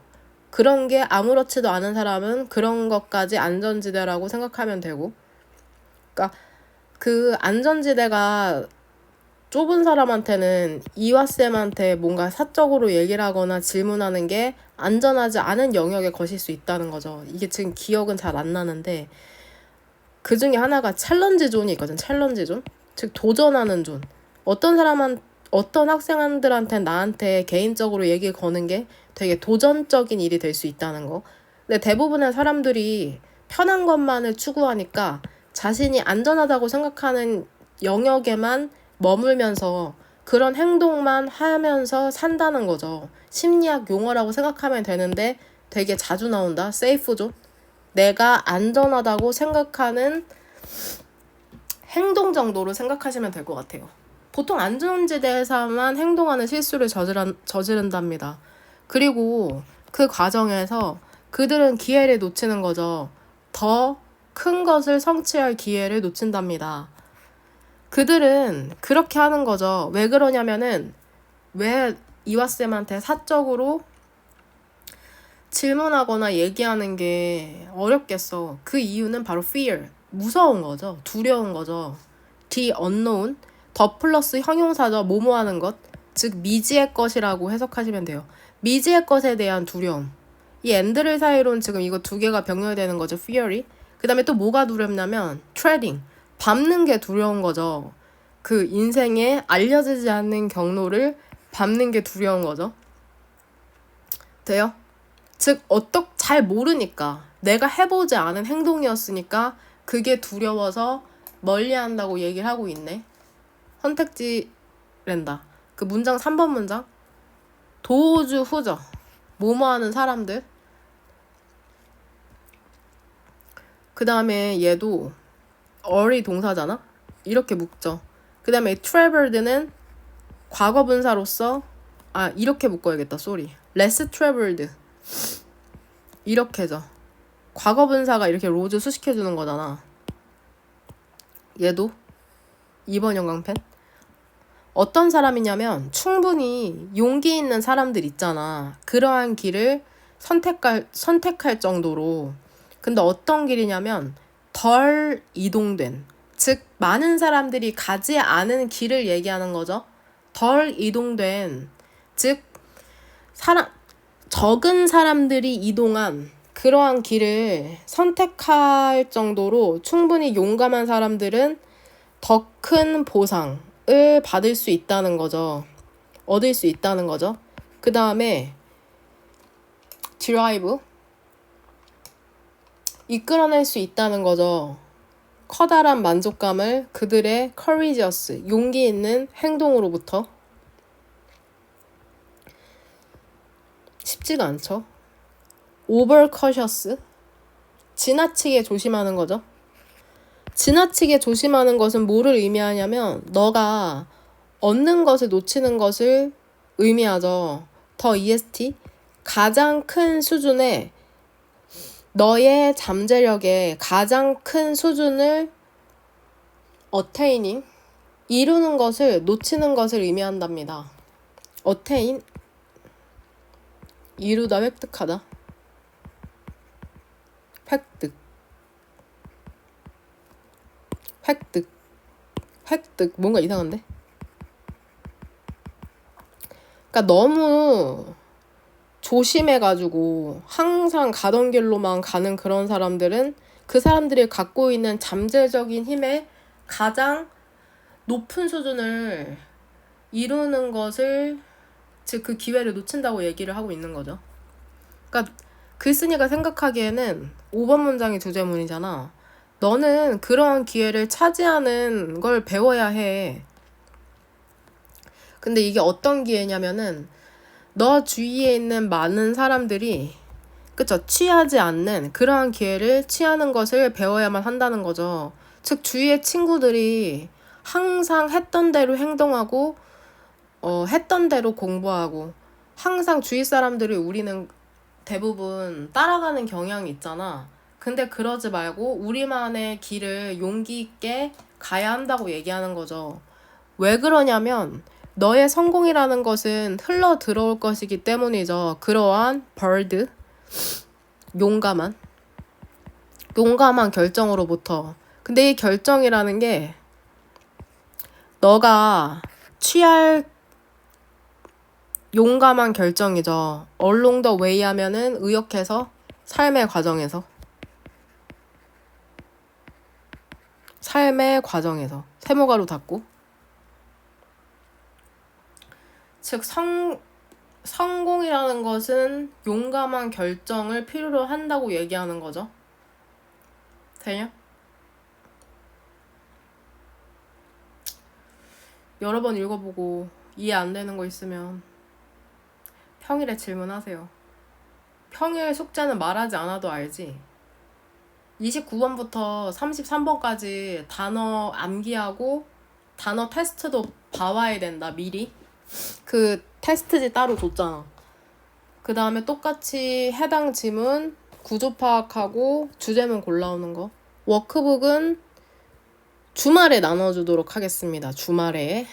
그런 게 아무렇지도 않은 사람은 그런 것까지 안전지대라고 생각하면 되고. 그러니까 그 안전지대가 좁은 사람한테는 이화쌤한테 뭔가 사적으로 얘기를 하거나 질문하는 게 안전하지 않은 영역에 거실 수 있다는 거죠. 이게 지금 기억은 잘 안 나는데 그 중에 하나가 챌린지 존이 있거든. 챌린지 존. 즉 도전하는 존. 어떤 학생들한테 나한테 개인적으로 얘기 거는 게 되게 도전적인 일이 될 수 있다는 거. 근데 대부분의 사람들이 편한 것만을 추구하니까 자신이 안전하다고 생각하는 영역에만 머물면서 그런 행동만 하면서 산다는 거죠. 심리학 용어라고 생각하면 되는데 되게 자주 나온다. 세이프 존. 내가 안전하다고 생각하는 행동 정도로 생각하시면 될 것 같아요. 보통 안전지대에서만 행동하는 실수를 저지른답니다. 그리고 그 과정에서 그들은 기회를 놓치는 거죠. 더 큰 것을 성취할 기회를 놓친답니다. 그들은 그렇게 하는 거죠. 왜 그러냐면은 왜 이와쌤한테 사적으로 질문하거나 얘기하는 게 어렵겠어. 그 이유는 바로 fear. 무서운 거죠. 두려운 거죠. the unknown. 더 플러스 형용사죠. 뭐뭐 하는 것. 즉 미지의 것이라고 해석하시면 돼요. 미지의 것에 대한 두려움. 이 앤드를 사이로는 지금 이거 두 개가 병렬되는 거죠. fear이. 그 다음에 또 뭐가 두렵냐면 treading. 밟는 게 두려운 거죠. 그 인생에 알려지지 않는 경로를 밟는 게 두려운 거죠. 돼요? 즉 잘 모르니까 내가 해보지 않은 행동이었으니까 그게 두려워서 멀리한다고 얘기를 하고 있네. 선택지랜다. 그 문장 3번 문장. 도주 후저. 뭐뭐 하는 사람들. 그 다음에 얘도 어리 동사잖아? 이렇게 묶죠. 그 다음에 traveled는 과거 분사로서 이렇게 묶어야겠다. 쏘리. less traveled. 이렇게죠. 과거 분사가 이렇게 로즈 수식해주는 거잖아. 얘도 2번 형광펜. 어떤 사람이냐면 충분히 용기 있는 사람들 있잖아. 그러한 길을 선택할 정도로. 근데 어떤 길이냐면 덜 이동된, 즉 많은 사람들이 가지 않은 길을 얘기하는 거죠. 덜 이동된, 즉 적은 사람들이 이동한 그러한 길을 선택할 정도로 충분히 용감한 사람들은 더 큰 보상을 받을 수 있다는 거죠. 얻을 수 있다는 거죠. 그 다음에 drive. 이끌어낼 수 있다는 거죠. 커다란 만족감을 그들의 courageous, 용기 있는 행동으로부터. 쉽지가 않죠. overcautious, 지나치게 조심하는 거죠. 지나치게 조심하는 것은 뭐를 의미하냐면 너가 얻는 것을 놓치는 것을 의미하죠. 더 EST, 가장 큰 수준의 너의 잠재력의 가장 큰 수준을 attaining, 이루는 것을 놓치는 것을 의미한답니다. attain, 이루다, 획득하다. 획득. 뭔가 이상한데? 그러니까 너무 조심해가지고 항상 가던 길로만 가는 그런 사람들은 그 사람들이 갖고 있는 잠재적인 힘의 가장 높은 수준을 이루는 것을, 즉 그 기회를 놓친다고 얘기를 하고 있는 거죠. 그러니까 글쓴이가 생각하기에는 5번 문장이 주제문이잖아. 너는 그런 기회를 차지하는 걸 배워야 해. 근데 이게 어떤 기회냐면은 너 주위에 있는 많은 사람들이 취하지 않는 그러한 기회를 취하는 것을 배워야만 한다는 거죠. 즉 주위의 친구들이 항상 했던 대로 행동하고 했던 대로 공부하고 항상 주위 사람들을 우리는 대부분 따라가는 경향이 있잖아. 근데 그러지 말고 우리만의 길을 용기 있게 가야 한다고 얘기하는 거죠. 왜 그러냐면 너의 성공이라는 것은 흘러 들어올 것이기 때문이죠. 그러한 bird, 용감한 결정으로부터. 근데 이 결정이라는 게 너가 취할 용감한 결정이죠. along the way 하면은 의역해서 삶의 과정에서 세모가로 닫고, 즉 성공이라는 것은 용감한 결정을 필요로 한다고 얘기하는 거죠. 되냐? 여러 번 읽어보고 이해 안 되는 거 있으면 평일에 질문하세요. 평일 숙제는 말하지 않아도 알지. 29번부터 33번까지 단어 암기하고 단어 테스트도 봐와야 된다, 미리. 그 테스트지 따로 줬잖아. 그 다음에 똑같이 해당 지문 구조 파악하고 주제문 골라오는 거. 워크북은 주말에 나눠주도록 하겠습니다. 주말에.